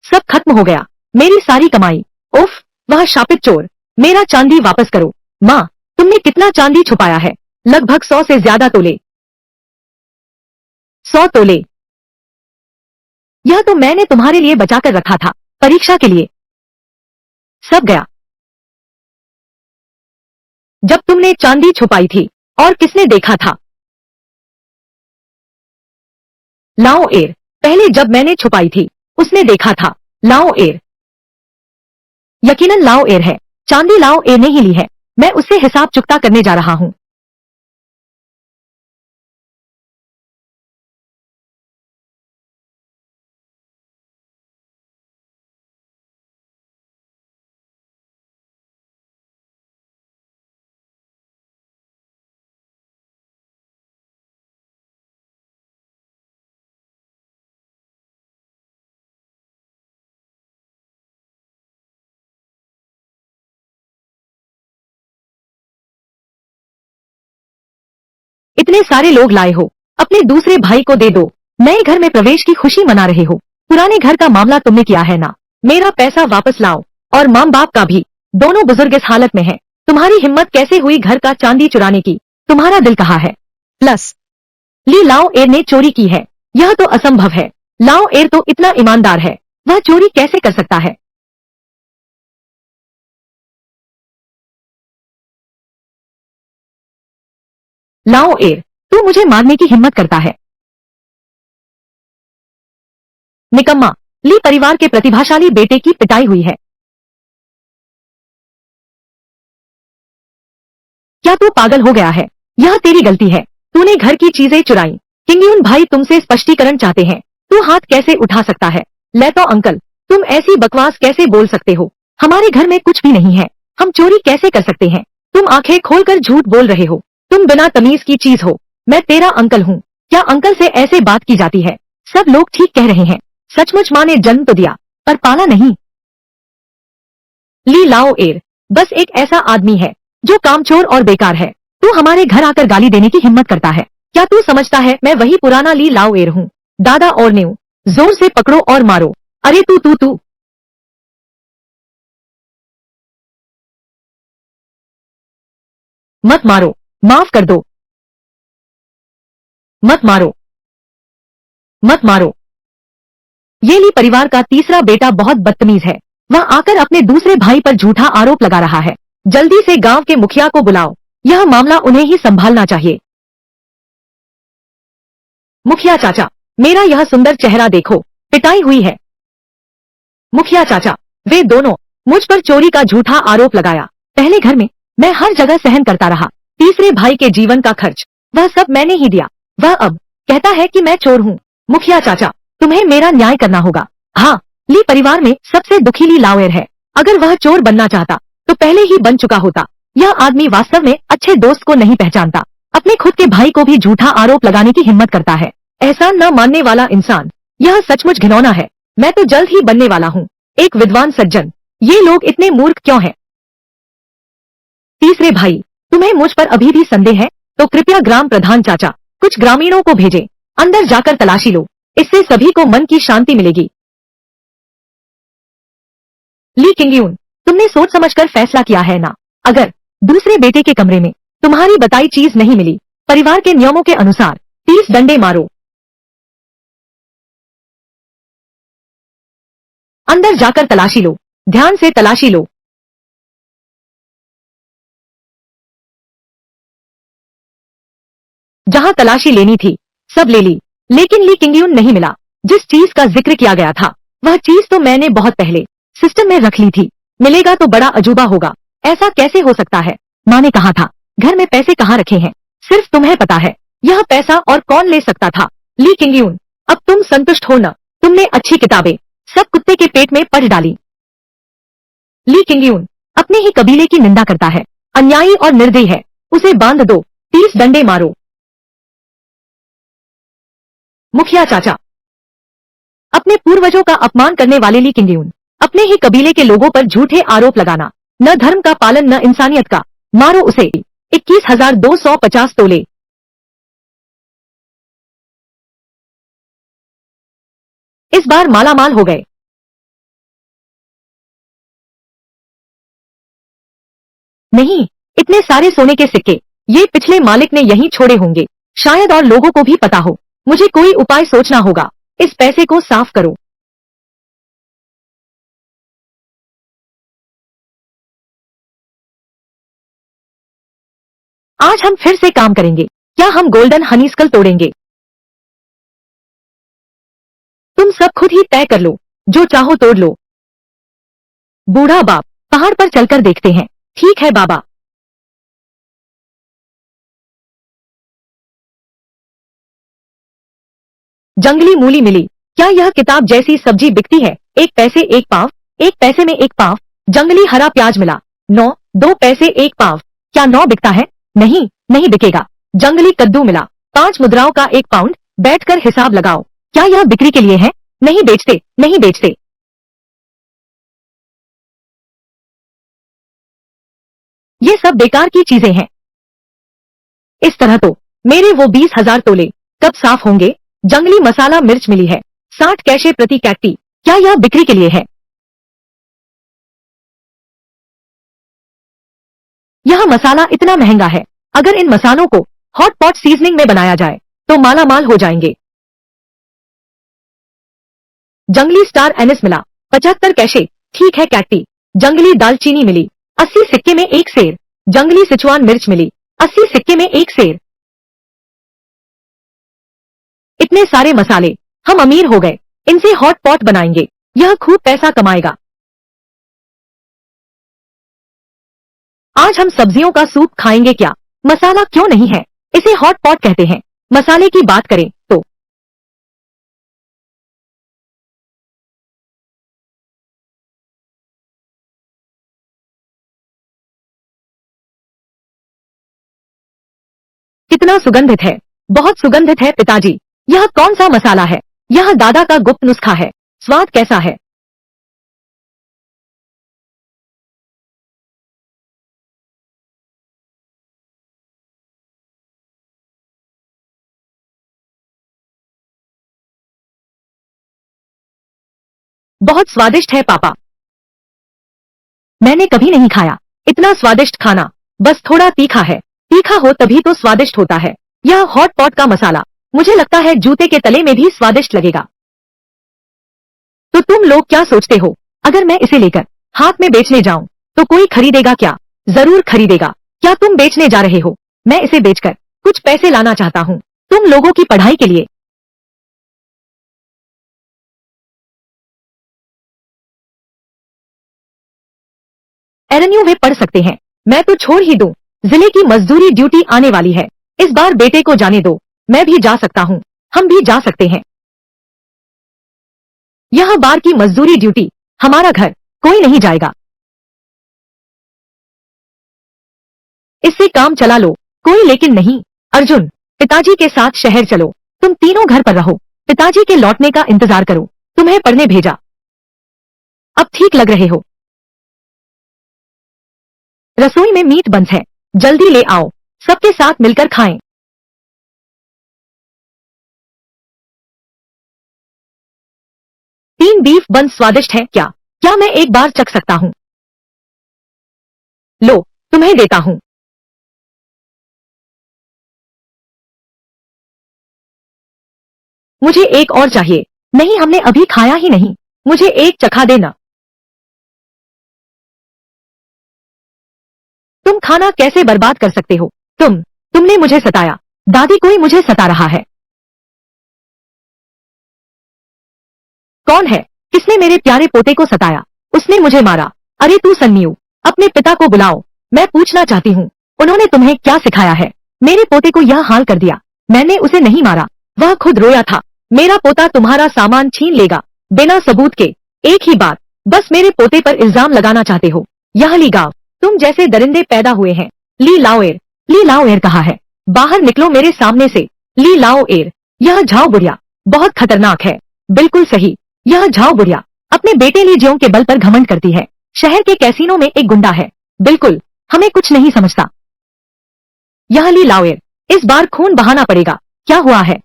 Speaker 1: सब खत्म हो गया, मेरी सारी कमाई। उफ, वह शापित चोर, मेरा चांदी वापस करो। माँ, तुमने कितना चांदी छुपाया है? लगभग 100 से ज्यादा तोले। 100 तोले। यह तो मैंने तुम्हारे लिए बचा कर रखा था, परीक्षा के लिए। सब गया। जब तुमने चांदी छुपाई थी और किसने देखा था? लाओ एर, पहले जब मैंने छुपाई थी उसने देखा था। लाओ एर, यकीनन लाओ एर है, चांदी लाओ एर ने ही ली है। मैं उससे हिसाब चुकता करने जा रहा हूँ। इतने सारे लोग लाए हो, अपने दूसरे भाई को दे दो। नए घर में प्रवेश की खुशी मना रहे हो, पुराने घर का मामला तुमने किया है ना। मेरा पैसा वापस लाओ, और माँ बाप का भी। दोनों बुजुर्ग इस हालत में हैं। तुम्हारी हिम्मत कैसे हुई घर का चांदी चुराने की? तुम्हारा दिल कहाँ है? प्लस ली लाओ एर ने चोरी की है, यह तो असंभव है। लाओ एर तो इतना ईमानदार है, वह चोरी कैसे कर सकता है? लाओ एर, तू मुझे मारने की हिम्मत करता है? निकम्मा, ली परिवार के प्रतिभाशाली बेटे की पिटाई हुई है। क्या तू पागल हो गया है? यह तेरी गलती है, तूने घर की चीजें चुराई। किंगयून भाई तुमसे स्पष्टीकरण चाहते हैं। तू हाथ कैसे उठा सकता है? लेतो अंकल, तुम ऐसी बकवास कैसे बोल सकते हो? हमारे घर में कुछ भी नहीं है, हम चोरी कैसे कर सकते हैं? तुम आंखें खोलकर झूठ बोल रहे हो, तुम बिना तमीज की चीज हो। मैं तेरा अंकल हूँ, क्या अंकल से ऐसे बात की जाती है? सब लोग ठीक कह रहे हैं, सचमुच माँ ने जन्म तो दिया पर पाला नहीं। ली लाओ एर बस एक ऐसा आदमी है जो कामचोर और बेकार है। तू हमारे घर आकर गाली देने की हिम्मत करता है? क्या तू समझता है मैं वही पुराना ली लाओ एर हूँ? दादा और न्यू, जोर से पकड़ो और मारो। अरे तू मत मारो, माफ कर दो। मत मारो, मत मारो। ये ली परिवार का तीसरा बेटा बहुत बदतमीज है। वह आकर अपने दूसरे भाई पर झूठा आरोप लगा रहा है। जल्दी से गांव के मुखिया को बुलाओ, यह मामला उन्हें ही संभालना चाहिए। मुखिया चाचा, मेरा यह सुंदर चेहरा देखो, पिटाई हुई है। मुखिया चाचा, वे दोनों मुझ पर चोरी का झूठा आरोप लगाया। पहले घर में मैं हर जगह सहन करता रहा, तीसरे भाई के जीवन का खर्च वह सब मैंने ही दिया। वह अब कहता है कि मैं चोर हूँ। मुखिया चाचा, तुम्हें मेरा न्याय करना होगा। हाँ, ली परिवार में सबसे दुखी ली लावेर है। अगर वह चोर बनना चाहता तो पहले ही बन चुका होता। यह आदमी वास्तव में अच्छे दोस्त को नहीं पहचानता, अपने खुद के भाई को भी झूठा आरोप लगाने की हिम्मत करता है। एहसान न मानने वाला इंसान, यह सचमुच घिनौना है। मैं तो जल्द ही बनने वाला हूँ एक विद्वान सज्जन। ये लोग इतने मूर्ख क्यों हैं? तीसरे भाई, तुम्हें मुझ पर अभी भी संदेह है तो कृपया ग्राम प्रधान चाचा कुछ ग्रामीणों को भेजें, अंदर जाकर तलाशी लो, इससे सभी को मन की शांति मिलेगी। ली किंगयून, तुमने सोच समझकर फैसला किया है ना? अगर दूसरे बेटे के कमरे में तुम्हारी बताई चीज नहीं मिली, परिवार के नियमों के अनुसार 30 डंडे मारो। अंदर जाकर तलाशी लो। ध्यान से तलाशी लो। जहां तलाशी लेनी थी सब ले ली, लेकिन ली किंगयून नहीं मिला। जिस चीज का जिक्र किया गया था वह चीज तो मैंने बहुत पहले सिस्टम में रख ली थी। मिलेगा तो बड़ा अजूबा होगा। ऐसा कैसे हो सकता है? माँ ने कहा था घर में पैसे कहाँ रखे हैं, सिर्फ तुम्हें पता है यह पैसा और कौन ले सकता था। ली किंगयून, अब तुम संतुष्ट हो न? तुमने अच्छी किताबें सब कुत्ते के पेट में पढ़ डाली। ली किंगयून अपने ही कबीले की निंदा करता है, अन्यायी और निर्दयी है, उसे बांध दो, 30 डंडे मारो। मुखिया चाचा, अपने पूर्वजों का अपमान करने वाले ली किंगयून, अपने ही कबीले के लोगों पर झूठे आरोप लगाना, न धर्म का पालन न इंसानियत का, मारो उसे। 21,250 तोले। इस बार मालामाल हो गए। नहीं, इतने सारे सोने के सिक्के ये पिछले मालिक ने यहीं छोड़े होंगे, शायद और लोगों को भी पता हो। मुझे कोई उपाय सोचना होगा। इस पैसे को साफ करो। आज हम फिर से काम करेंगे। क्या हम गोल्डन हनीस्कल तोड़ेंगे? तुम सब खुद ही तय कर लो, जो चाहो तोड़ लो। बूढ़ा बाप, पहाड़ पर चलकर देखते हैं। ठीक है बाबा। जंगली मूली मिली। क्या यह किताब जैसी सब्जी बिकती है? 1 पैसे 1 पाव। 1 पैसे में 1 पाव। जंगली हरा प्याज मिला। 9, 2 पैसे 1 पाव। क्या 9 बिकता है? नहीं, नहीं बिकेगा। जंगली कद्दू मिला। 5 मुद्राओं का 1 पाउंड। बैठकर हिसाब लगाओ। क्या यह बिक्री के लिए है? नहीं बेचते, नहीं बेचते। ये सब बेकार की चीजें हैं। इस तरह तो मेरे वो 20,000 तोले कब साफ होंगे? जंगली मसाला मिर्च मिली है। 60 कैशे प्रति कैटी। क्या यह बिक्री के लिए है? यह मसाला इतना महंगा है, अगर इन मसालों को हॉट पॉट सीजनिंग में बनाया जाए तो माला माल हो जाएंगे। जंगली स्टार एनिस मिला। 75 कैशे। ठीक है कैटी। जंगली दालचीनी मिली। 80 सिक्के में 1 सेर। जंगली सिचुआन मिर्च मिली। 80 सिक्के में 1 सेर। इतने सारे मसाले, हम अमीर हो गए। इनसे हॉट पॉट बनाएंगे, यह खूब पैसा कमाएगा। आज हम सब्जियों का सूप खाएंगे क्या? मसाला क्यों नहीं है, इसे हॉट पॉट कहते हैं। मसाले की बात करें तो कितना सुगंधित है, बहुत सुगंधित है पिताजी। यह कौन सा मसाला है? यह दादा का गुप्त नुस्खा है। स्वाद कैसा है? बहुत स्वादिष्ट है पापा। मैंने कभी नहीं खाया इतना स्वादिष्ट खाना। बस थोड़ा तीखा है। तीखा हो तभी तो स्वादिष्ट होता है। यह हॉट पॉट का मसाला मुझे लगता है जूते के तले में भी स्वादिष्ट लगेगा। तो तुम लोग क्या सोचते हो, अगर मैं इसे लेकर हाथ में बेचने जाऊं तो कोई खरीदेगा क्या? जरूर खरीदेगा। क्या तुम बेचने जा रहे हो? मैं इसे बेचकर कुछ पैसे लाना चाहता हूँ, तुम लोगों की पढ़ाई के लिए। एरन्यू वे पढ़ सकते हैं, मैं तो छोड़ ही दूं। जिले की मजदूरी ड्यूटी आने वाली है। इस बार बेटे को जाने दो। मैं भी जा सकता हूँ, हम भी जा सकते हैं। यह बार की मजदूरी ड्यूटी, हमारा घर कोई नहीं जाएगा। इससे काम चला लो। कोई लेकिन नहीं। अर्जुन, पिताजी के साथ शहर चलो। तुम तीनों घर पर रहो, पिताजी के लौटने का इंतजार करो। तुम्हें पढ़ने भेजा, अब ठीक लग रहे हो। रसोई में मीट बंस है, जल्दी ले आओ, सबके साथ मिलकर खाएं। 3 बीफ बंस स्वादिष्ट है क्या? क्या मैं एक बार चख सकता हूँ? लो, तुम्हें देता हूँ। मुझे एक और चाहिए। नहीं, हमने अभी खाया ही नहीं। मुझे एक चखा देना। तुम खाना कैसे बर्बाद कर सकते हो? तुमने मुझे सताया। दादी, कोई मुझे सता रहा है। कौन है? किसने मेरे प्यारे पोते को सताया? उसने मुझे मारा। अरे तू सन्नीऊ, अपने पिता को बुलाओ। मैं पूछना चाहती हूँ, उन्होंने तुम्हें क्या सिखाया है? मेरे पोते को यह हाल कर दिया। मैंने उसे नहीं मारा, वह खुद रोया था। मेरा पोता तुम्हारा सामान छीन लेगा बिना सबूत के। एक ही बात, बस मेरे पोते पर इल्जाम लगाना चाहते हो। यह ली गांव, तुम जैसे दरिंदे पैदा हुए हैं। ली लाओ एर कहा है? बाहर निकलो मेरे सामने से। ली लाओ एर, यह झाओ बुढ़िया बहुत खतरनाक है। बिल्कुल सही, यह झाओ बुढ़िया अपने बेटे ली जियों के बल पर घमंड करती है। शहर के कैसीनो में एक गुंडा है। बिल्कुल, हमें कुछ नहीं समझता। यह ली लाओ एर, इस बार खून बहाना पड़ेगा। क्या हुआ है?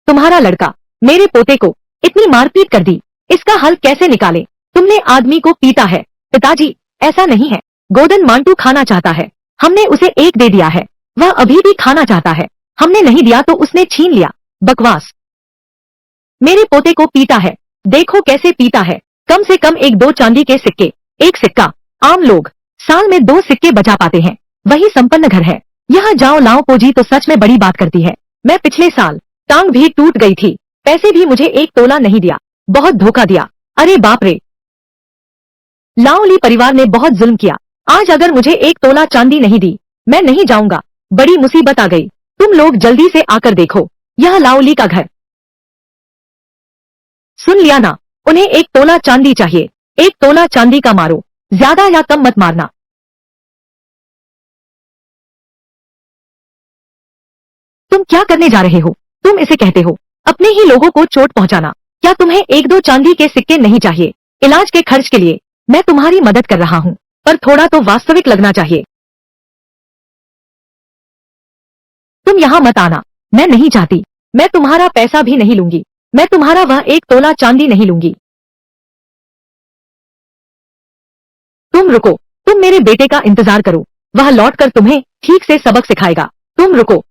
Speaker 1: तुम्हारा लड़का मेरे पोते को इतनी मारपीट कर दी, इसका हल कैसे निकाले? तुमने आदमी को पीटा है। पिताजी, ऐसा नहीं है। गोदन मांटू खाना चाहता है, हमने उसे एक दे दिया है। वह अभी भी खाना चाहता है, हमने नहीं दिया तो उसने छीन लिया। बकवास। मेरे पोते को पीटा है, देखो कैसे पीटा है। कम से कम 1-2 चांदी के सिक्के। एक सिक्का, आम लोग साल में 2 सिक्के बचा पाते हैं, वही संपन्न घर है। यह जाओ लाओ पोजी तो सच में बड़ी बात करती है। मैं पिछले साल टांग भी टूट गई थी, पैसे भी मुझे 1 तोला नहीं दिया, बहुत धोखा दिया। अरे बाप रे, लाओली परिवार ने बहुत जुल्म किया। आज अगर मुझे 1 तोला चांदी नहीं दी, मैं नहीं जाऊंगा। बड़ी मुसीबत आ गई। तुम लोग जल्दी से आकर देखो, यह लाओली का घर। सुन लिया ना, उन्हें 1 तोला चांदी चाहिए। 1 तोला चांदी का मारो, ज्यादा या कम मत मारना। तुम क्या करने जा रहे हो? तुम इसे कहते हो अपने ही लोगों को चोट पहुंचाना। क्या तुम्हें 1-2 चांदी के सिक्के नहीं चाहिए? इलाज के खर्च के लिए मैं तुम्हारी मदद कर रहा हूँ, पर थोड़ा तो वास्तविक लगना चाहिए। तुम यहाँ मत आना, मैं नहीं चाहती। मैं तुम्हारा पैसा भी नहीं लूंगी। मैं तुम्हारा वह 1 तोला चांदी नहीं लूंगी। तुम रुको, तुम मेरे बेटे का इंतजार करो, वह लौटकर तुम्हें ठीक से सबक सिखाएगा। तुम रुको।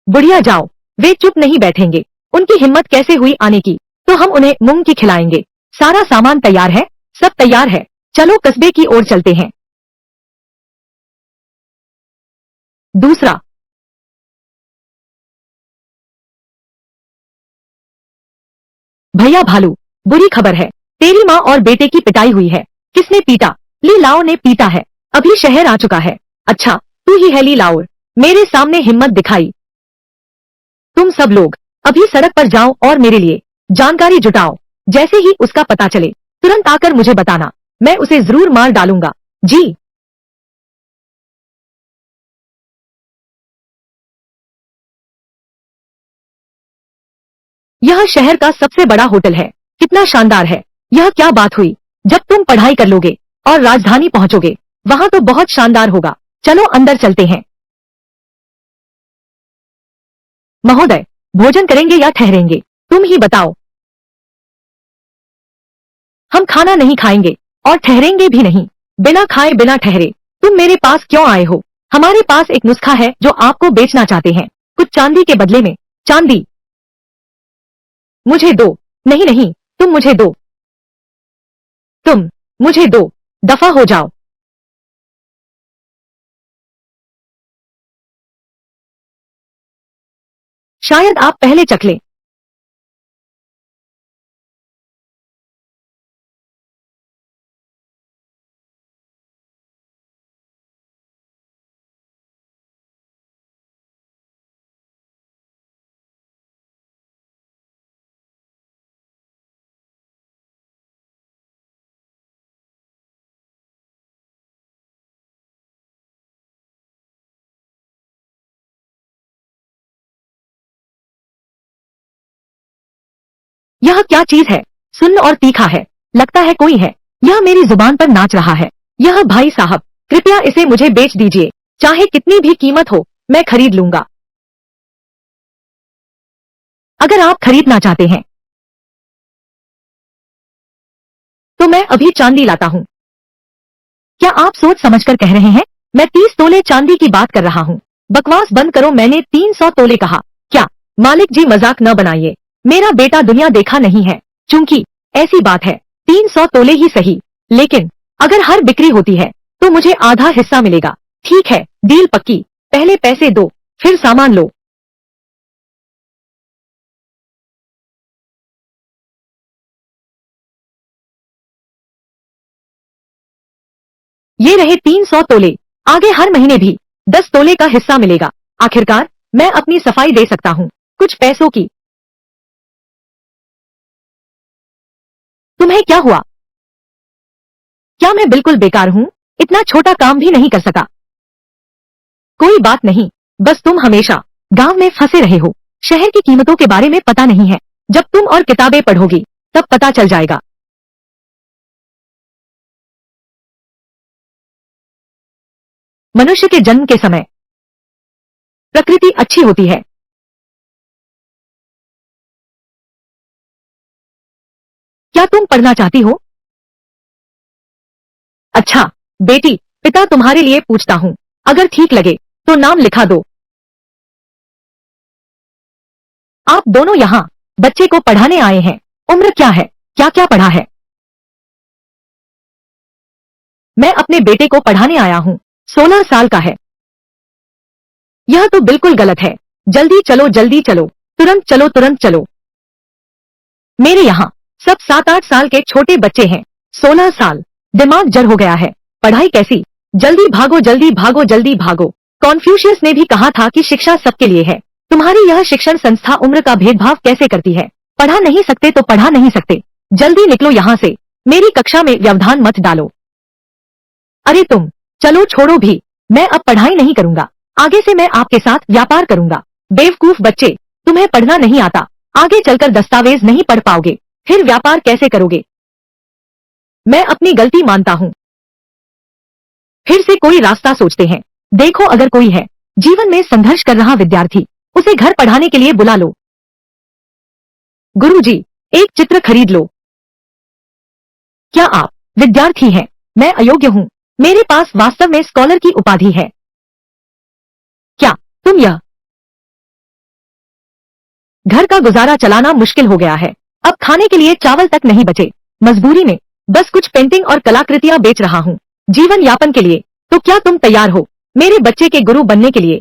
Speaker 1: बुढ़िया जाओ, वे चुप नहीं बैठेंगे। उनकी हिम्मत कैसे हुई आने की? तो हम उन्हें मूंग की खिलाएंगे। सारा सामान तैयार है? सब तैयार है, चलो कस्बे की ओर चलते हैं। दूसरा, भैया भालू, बुरी खबर है, तेरी माँ और बेटे की पिटाई हुई है। किसने पीटा? ली लाओ ने पीटा है, अभी शहर आ चुका है। अच्छा, तू ही है ली लाओ, मेरे सामने हिम्मत दिखाई। तुम सब लोग अभी सड़क पर जाओ और मेरे लिए जानकारी जुटाओ। जैसे ही उसका पता चले, तुरंत आकर मुझे बताना, मैं उसे जरूर मार डालूंगा। जी। यह शहर का सबसे बड़ा होटल है, कितना शानदार है। यह क्या बात हुई? जब तुम पढ़ाई कर लोगे और राजधानी पहुंचोगे, वहां तो बहुत शानदार होगा। चलो अंदर चलते हैं। महोदय, भोजन करेंगे या ठहरेंगे? तुम ही बताओ। हम खाना नहीं खाएंगे और ठहरेंगे भी नहीं। बिना खाए बिना ठहरे तुम मेरे पास क्यों आए हो? हमारे पास एक नुस्खा है जो आपको बेचना चाहते हैं, कुछ चांदी के बदले में। चांदी? मुझे दो। नहीं नहीं, तुम मुझे दो। तुम मुझे दो। दफा हो जाओ। शायद आप पहले चख लें। यह क्या चीज है? सुन्न और तीखा है, लगता है कोई है। यह मेरी जुबान पर नाच रहा है। यह भाई साहब, कृपया इसे मुझे बेच दीजिए, चाहे कितनी भी कीमत हो, मैं खरीद लूंगा। अगर आप खरीदना चाहते हैं तो मैं अभी चांदी लाता हूँ। क्या आप सोच समझकर कह रहे हैं? मैं 30 तोले चांदी की बात कर रहा हूँ। बकवास बंद करो, मैंने 300 तोले कहा। क्या? मालिक जी, मजाक न बनाइए, मेरा बेटा दुनिया देखा नहीं है। चूंकि ऐसी बात है 300 तोले ही सही, लेकिन अगर हर बिक्री होती है तो मुझे आधा हिस्सा मिलेगा। ठीक है, डील पक्की। पहले पैसे दो, फिर सामान लो। ये रहे 300 तोले। आगे हर महीने भी 10 तोले का हिस्सा मिलेगा। आखिरकार मैं अपनी सफाई दे सकता हूँ कुछ पैसों की। तुम्हें क्या हुआ? क्या मैं बिल्कुल बेकार हूँ? इतना छोटा काम भी नहीं कर सका? कोई बात नहीं, बस तुम हमेशा गांव में फंसे रहे हो। शहर की कीमतों के बारे में पता नहीं है। जब तुम और किताबें पढ़ोगी तब पता चल जाएगा। मनुष्य के जन्म के समय प्रकृति अच्छी होती है। क्या तुम पढ़ना चाहती हो? अच्छा बेटी, पिता तुम्हारे लिए पूछता हूँ, अगर ठीक लगे तो नाम लिखा दो। आप दोनों यहाँ बच्चे को पढ़ाने आए हैं। उम्र क्या है? क्या क्या पढ़ा है? मैं अपने बेटे को पढ़ाने आया हूँ, 16 साल का है। यह तो बिल्कुल गलत है। जल्दी चलो, जल्दी चलो, तुरंत चलो, तुरंत चलो। मेरे यहाँ सब 7-8 साल के छोटे बच्चे हैं। 16 साल, दिमाग जड़ हो गया है। पढ़ाई कैसी? जल्दी भागो, जल्दी भागो, जल्दी भागो। कॉन्फ्यूशियस ने भी कहा था कि शिक्षा सबके लिए है। तुम्हारी यह शिक्षण संस्था उम्र का भेदभाव कैसे करती है? पढ़ा नहीं सकते तो पढ़ा नहीं सकते। जल्दी निकलो यहाँ से। मेरी कक्षा में व्यवधान मत डालो। अरे तुम, चलो छोड़ो भी। मैं अब पढ़ाई नहीं करूंगा। आगे से मैं आपके साथ व्यापार करूंगा। बेवकूफ बच्चे, तुम्हें पढ़ना नहीं आता। आगे चलकर दस्तावेज नहीं पढ़ पाओगे, फिर व्यापार कैसे करोगे? मैं अपनी गलती मानता हूँ। फिर से कोई रास्ता सोचते हैं। देखो, अगर कोई है जीवन में संघर्ष कर रहा विद्यार्थी, उसे घर पढ़ाने के लिए बुला लो। गुरुजी, एक चित्र खरीद लो। क्या आप विद्यार्थी हैं? मैं अयोग्य हूँ। मेरे पास वास्तव में स्कॉलर की उपाधि है। क्या तुम यह घर का गुजारा चलाना मुश्किल हो गया है। अब खाने के लिए चावल तक नहीं बचे। मजबूरी में बस कुछ पेंटिंग और कलाकृतियां बेच रहा हूँ जीवन यापन के लिए। तो क्या तुम तैयार हो मेरे बच्चे के गुरु बनने के लिए?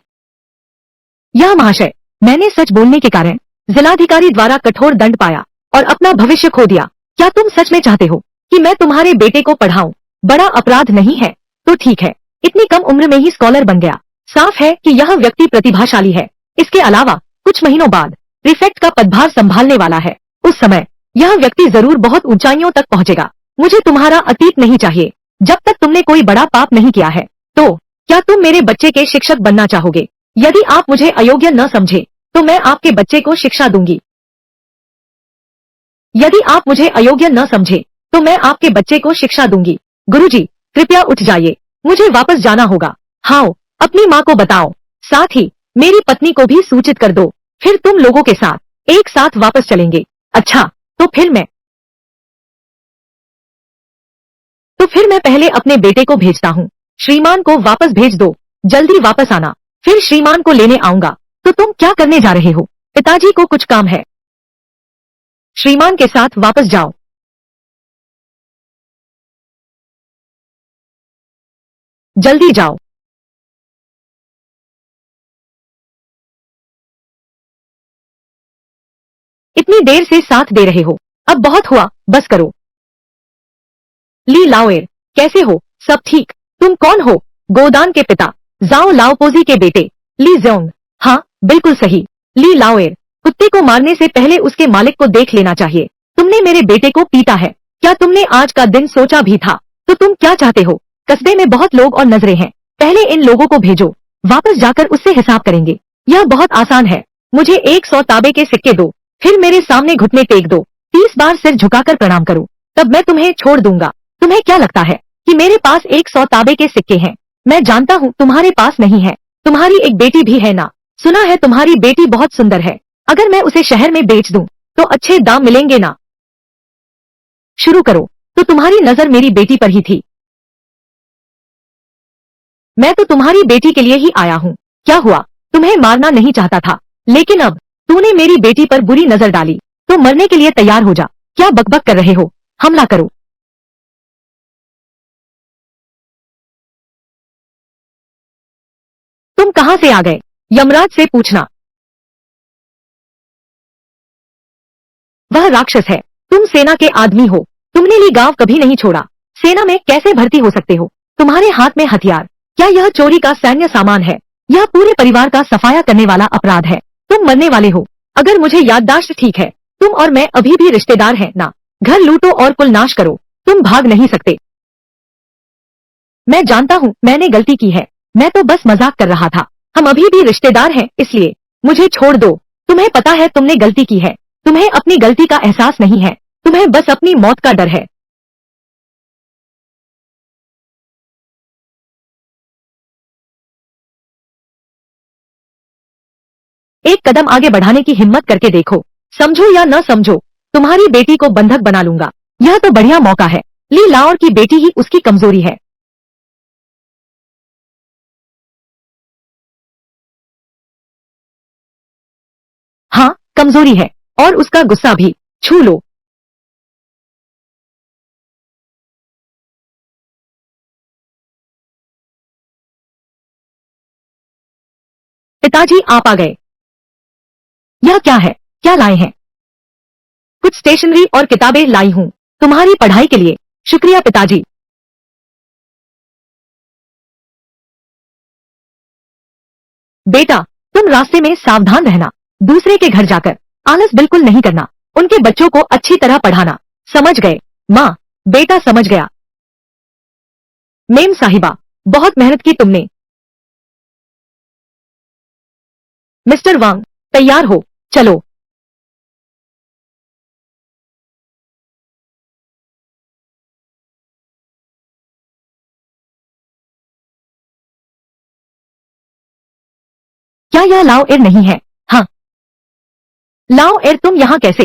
Speaker 1: यह महाशय, मैंने सच बोलने के कारण जिलाधिकारी द्वारा कठोर दंड पाया और अपना भविष्य खो दिया। क्या तुम सच में चाहते हो कि मैं तुम्हारे बेटे को पढ़ाऊं? बड़ा अपराध नहीं है तो ठीक है। इतनी कम उम्र में ही स्कॉलर बन गया। साफ है कि यह व्यक्ति प्रतिभाशाली है। इसके अलावा कुछ महीनों बाद प्रीफेक्ट का पदभार संभालने वाला है। उस समय यह व्यक्ति जरूर बहुत ऊंचाइयों तक पहुंचेगा। मुझे तुम्हारा अतीत नहीं चाहिए। जब तक तुमने कोई बड़ा पाप नहीं किया है। तो क्या तुम मेरे बच्चे के शिक्षक बनना चाहोगे? यदि आप मुझे अयोग्य न समझे तो मैं आपके बच्चे को शिक्षा दूंगी। यदि आप मुझे अयोग्य न समझे तो मैं आपके बच्चे को शिक्षा दूंगी। गुरुजी, कृपया उठ जाइए, मुझे वापस जाना होगा। हाँ, अपनी माँ को बताओ, साथ ही मेरी पत्नी को भी सूचित कर दो। फिर तुम लोगों के साथ एक साथ वापस चलेंगे। अच्छा, तो फिर मैं पहले अपने बेटे को भेजता हूँ। श्रीमान को वापस भेज दो। जल्दी वापस आना, फिर श्रीमान को लेने आऊंगा। तो तुम क्या करने जा रहे हो? पिताजी को कुछ काम है। श्रीमान के साथ वापस जाओ। जल्दी जाओ। इतनी देर से साथ दे रहे हो, अब बहुत हुआ, बस करो। ली लाओएर, कैसे हो? सब ठीक? तुम कौन हो? गोदान के पिता, जाओ लाओपोजी के बेटे, ली जोंग। हाँ, बिल्कुल सही। ली लाओएर, कुत्ते को मारने से पहले उसके मालिक को देख लेना चाहिए। तुमने मेरे बेटे को पीटा है। क्या तुमने आज का दिन सोचा भी था? तो तुम क्या चाहते हो? कस्बे में बहुत लोग और नजरें हैं। पहले इन लोगों को भेजो, वापस जाकर उससे हिसाब करेंगे। यह बहुत आसान है। मुझे 100 तांबे के सिक्के दो, फिर मेरे सामने घुटने टेक दो, 30 बार सिर झुकाकर प्रणाम करो, तब मैं तुम्हें छोड़ दूंगा। तुम्हें क्या लगता है कि मेरे पास 100 तांबे के सिक्के हैं? मैं जानता हूँ तुम्हारे पास नहीं है। तुम्हारी एक बेटी भी है ना? सुना है तुम्हारी बेटी बहुत सुंदर है। अगर मैं उसे शहर में बेच दूं तो अच्छे दाम मिलेंगे ना? शुरू करो। तो तुम्हारी नजर मेरी बेटी पर ही थी। मैं तो तुम्हारी बेटी के लिए ही आया हूँ। क्या हुआ? तुम्हें मारना नहीं चाहता था, लेकिन अब तूने मेरी बेटी पर बुरी नजर डाली तो मरने के लिए तैयार हो जा। क्या बकबक कर रहे हो? हमला करो। तुम कहां से आ गए? यमराज से पूछना। वह राक्षस है। तुम सेना के आदमी हो। तुमने ली गांव कभी नहीं छोड़ा। सेना में कैसे भर्ती हो सकते हो? तुम्हारे हाथ में हथियार। क्या यह चोरी का सैन्य सामान है? यह पूरे परिवार का सफाया करने वाला अपराध है। तुम मरने वाले हो। अगर मुझे याददाश्त ठीक है, तुम और मैं अभी भी रिश्तेदार हैं ना? घर लूटो और कुल नाश करो। तुम भाग नहीं सकते। मैं जानता हूँ मैंने गलती की है। मैं तो बस मजाक कर रहा था। हम अभी भी रिश्तेदार हैं, इसलिए मुझे छोड़ दो। तुम्हें पता है तुमने गलती की है। तुम्हें अपनी गलती का एहसास नहीं है। तुम्हें बस अपनी मौत का डर है। एक कदम आगे बढ़ाने की हिम्मत करके देखो। समझो या न समझो, तुम्हारी बेटी को बंधक बना लूंगा। यह तो बढ़िया मौका है। ली लाओर की बेटी ही उसकी कमजोरी है। हाँ, कमजोरी है। और उसका गुस्सा भी। छू लो। पिताजी आप आ गए। यह क्या है? क्या लाए हैं? कुछ स्टेशनरी और किताबें लाई हूँ। तुम्हारी पढ़ाई के लिए। शुक्रिया पिताजी। बेटा, तुम रास्ते में सावधान रहना। दूसरे के घर जाकर आलस बिल्कुल नहीं करना। उनके बच्चों को अच्छी तरह पढ़ाना। समझ गए? माँ, बेटा समझ गया। मेम साहिबा, बहुत मेहनत की तुमने। मिस्टर वांग, तैयार हो? चलो। क्या यह लाओ एर नहीं है? हाँ। लाओ एर तुम यहाँ कैसे?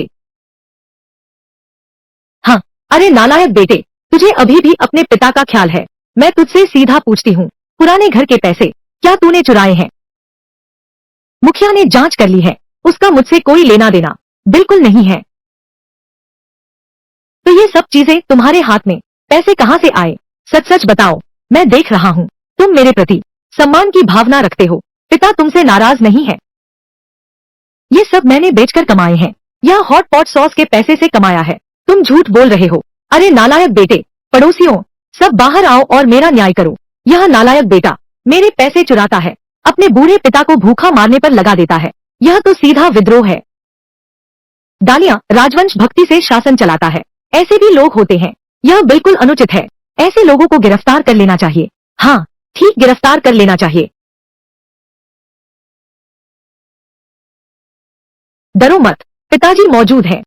Speaker 1: हाँ। अरे नालायक बेटे, तुझे अभी भी अपने पिता का ख्याल है। मैं तुझसे सीधा पूछती हूँ, पुराने घर के पैसे क्या तूने चुराए हैं? मुखिया ने जांच कर ली है। उसका मुझसे कोई लेना देना बिल्कुल नहीं है। तो ये सब चीजें तुम्हारे हाथ में पैसे कहाँ से आए? सच सच बताओ। मैं देख रहा हूँ तुम मेरे प्रति सम्मान की भावना रखते हो। पिता तुमसे नाराज नहीं है। ये सब मैंने बेचकर कमाए हैं। यह हॉट पॉट सॉस के पैसे से कमाया है। तुम झूठ बोल रहे हो। अरे नालायक बेटे, पड़ोसियों, सब बाहर आओ और मेरा न्याय करो। यह नालायक बेटा मेरे पैसे चुराता है। अपने बूढ़े पिता को भूखा मारने पर लगा देता है। यह तो सीधा विद्रोह है। डालिया राजवंश भक्ति से शासन चलाता है। ऐसे भी लोग होते हैं। यह बिल्कुल अनुचित है। ऐसे लोगों को गिरफ्तार कर लेना चाहिए। हाँ, ठीक, गिरफ्तार कर लेना चाहिए। डरो मत, पिताजी मौजूद हैं।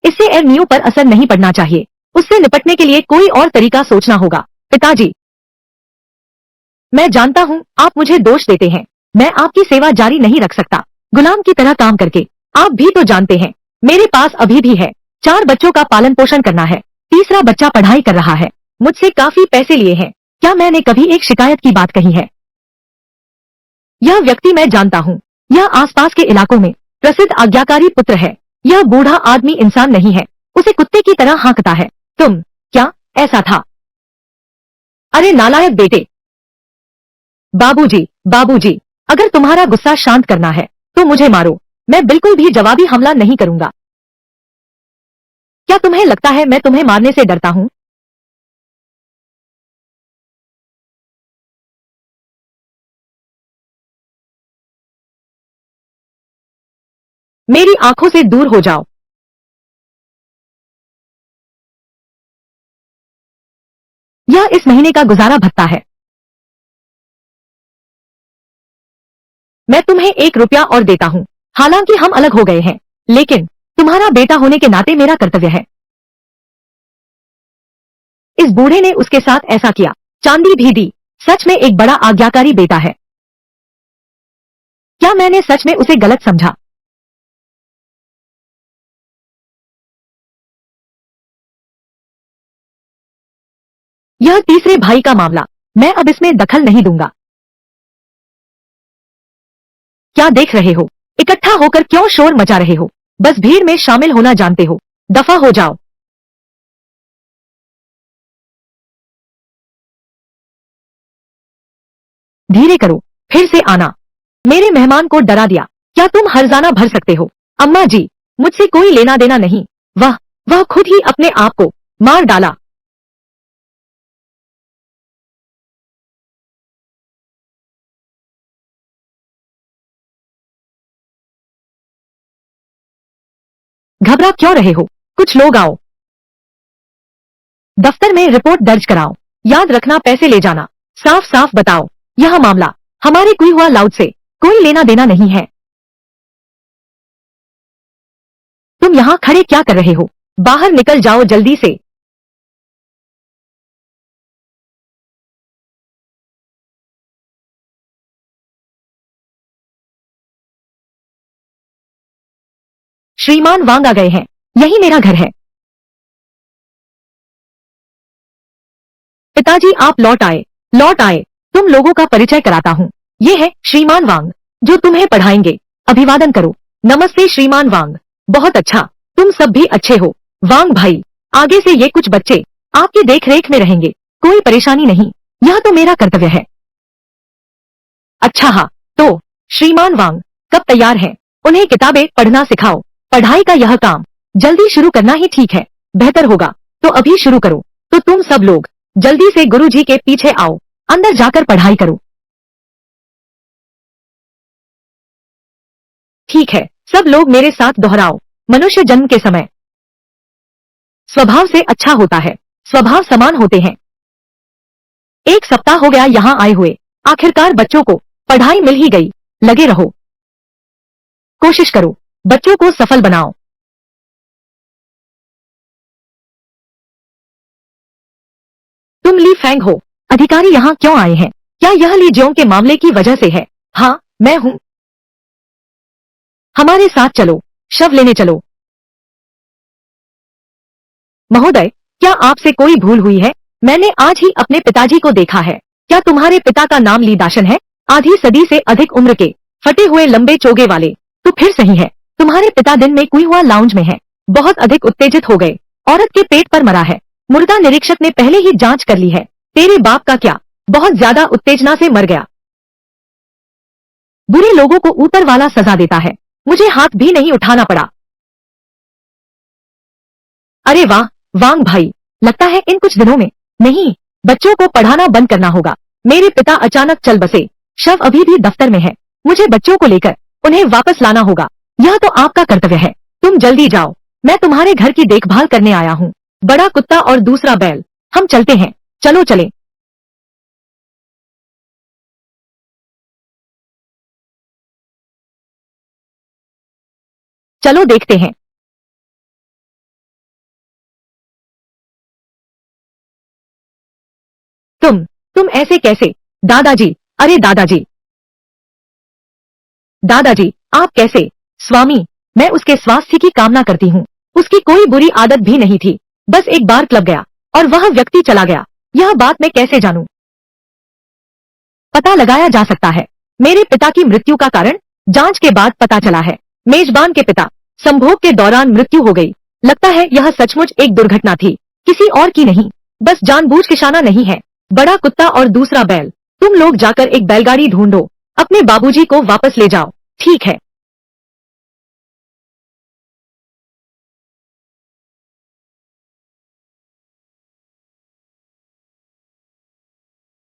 Speaker 1: इससे एवन्यू पर असर नहीं पड़ना चाहिए। उससे निपटने के लिए कोई और तरीका सोचना होगा। पिताजी, मैं जानता हूँ आप मुझे दोष देते हैं। मैं आपकी सेवा जारी नहीं रख सकता गुलाम की तरह काम करके। आप भी तो जानते हैं मेरे पास अभी भी है। 4 बच्चों का पालन पोषण करना है। तीसरा बच्चा पढ़ाई कर रहा है। मुझसे काफी पैसे लिए हैं। क्या मैंने कभी एक शिकायत की बात कही है? यह व्यक्ति मैं जानता हूँ। यह आसपास के इलाकों में प्रसिद्ध आज्ञाकारी पुत्र है। यह बूढ़ा आदमी इंसान नहीं है। उसे कुत्ते की तरह हाँकता है। तुम क्या ऐसा था? अरे नालायक बेटे। बाबूजी, बाबूजी, अगर तुम्हारा गुस्सा शांत करना है तो मुझे मारो। मैं बिल्कुल भी जवाबी हमला नहीं करूंगा। क्या तुम्हें लगता है मैं तुम्हें मारने से डरता हूँ? मेरी आंखों से दूर हो जाओ। यह इस महीने का गुजारा भत्ता है। मैं तुम्हें 1 रुपया और देता हूँ। हालांकि हम अलग हो गए हैं, लेकिन तुम्हारा बेटा होने के नाते मेरा कर्तव्य है। इस बूढ़े ने उसके साथ ऐसा किया, चांदी भी दी। सच में एक बड़ा आज्ञाकारी बेटा है। क्या मैंने सच में उसे गलत समझा? यह तीसरे भाई का मामला। मैं अब इसमें दखल नहीं दूंगा। क्या देख रहे हो? इकट्ठा होकर क्यों शोर मचा रहे हो? बस भीड़ में शामिल होना जानते हो। दफा हो जाओ। धीरे करो, फिर से आना। मेरे मेहमान को डरा दिया। क्या तुम हर्जाना भर सकते हो? अम्मा जी, मुझसे कोई लेना देना नहीं। वह खुद ही अपने आप को मार डाला। घबरा क्यों रहे हो? कुछ लोग आओ। दफ्तर में रिपोर्ट दर्ज कराओ। याद रखना, पैसे ले जाना। साफ साफ बताओ, यह मामला हमारे कोई हुआ लाउड से कोई लेना देना नहीं है। तुम यहाँ खड़े क्या कर रहे हो? बाहर निकल जाओ जल्दी से। श्रीमान वांग आ गए हैं। यही मेरा घर है। पिताजी आप लौट आए। लौट आए। तुम लोगों का परिचय कराता हूँ। ये है श्रीमान वांग, जो तुम्हें पढ़ाएंगे। अभिवादन करो। नमस्ते श्रीमान वांग। बहुत अच्छा, तुम सब भी अच्छे हो। वांग भाई, आगे से ये कुछ बच्चे आपकी देखरेख में रहेंगे। कोई परेशानी नहीं, यह तो मेरा कर्तव्य है। अच्छा हाँ, तो श्रीमान वांग कब तैयार हैं? उन्हें किताबें पढ़ना सिखाओ। पढ़ाई का यह काम जल्दी शुरू करना ही ठीक है। बेहतर होगा तो अभी शुरू करो। तो तुम सब लोग जल्दी से गुरुजी के पीछे आओ। अंदर जाकर पढ़ाई करो। ठीक है, सब लोग मेरे साथ दोहराओ। मनुष्य जन्म के समय स्वभाव से अच्छा होता है। स्वभाव समान होते हैं। एक सप्ताह हो गया यहाँ आए हुए। आखिरकार बच्चों को पढ़ाई मिल ही गई। लगे रहो। कोशिश करो, बच्चों को सफल बनाओ। तुम ली फैंग हो। अधिकारी यहाँ क्यों आए हैं? क्या यह ली जियोंग के मामले की वजह से है? हाँ, मैं हूँ। हमारे साथ चलो। शव लेने चलो। महोदय, क्या आपसे कोई भूल हुई है? मैंने आज ही अपने पिताजी को देखा है। क्या तुम्हारे पिता का नाम ली दाशन है? आधी सदी से अधिक उम्र के, फटे हुए लंबे चोगे वाले। तो फिर सही है, तुम्हारे पिता दिन में कुई हुआ लाउंज में है। बहुत अधिक उत्तेजित हो गए। औरत के पेट पर मरा है। मुर्दा निरीक्षक ने पहले ही जांच कर ली है। तेरे बाप का क्या? बहुत ज्यादा उत्तेजना से मर गया। बुरे लोगों को ऊपर वाला सजा देता है। मुझे हाथ भी नहीं उठाना पड़ा। अरे वाह वांग भाई, लगता है इन कुछ दिनों में नहीं, बच्चों को पढ़ाना बंद करना होगा। मेरे पिता अचानक चल बसे। शव अभी भी दफ्तर में है। मुझे बच्चों को लेकर उन्हें वापस लाना होगा। यह तो आपका कर्तव्य है। तुम जल्दी जाओ। मैं तुम्हारे घर की देखभाल करने आया हूँ। बड़ा कुत्ता और दूसरा बैल। हम चलते हैं। चलो चले। चलो देखते हैं। तुम ऐसे कैसे? दादाजी, अरे दादाजी। दादाजी, आप कैसे? स्वामी, मैं उसके स्वास्थ्य की कामना करती हूँ। उसकी कोई बुरी आदत भी नहीं थी। बस एक बार क्लब गया और वह व्यक्ति चला गया। यह बात मैं कैसे जानूं? पता लगाया जा सकता है। मेरे पिता की मृत्यु का कारण जांच के बाद पता चला है। मेजबान के पिता संभोग के दौरान मृत्यु हो गई। लगता है यह सचमुच एक दुर्घटना थी, किसी और की नहीं। बस जानबूझ के शाना नहीं है। बड़ा कुत्ता और दूसरा बैल, तुम लोग जाकर एक बैलगाड़ी ढूंढो। अपने बाबूजी को वापस ले जाओ। ठीक है।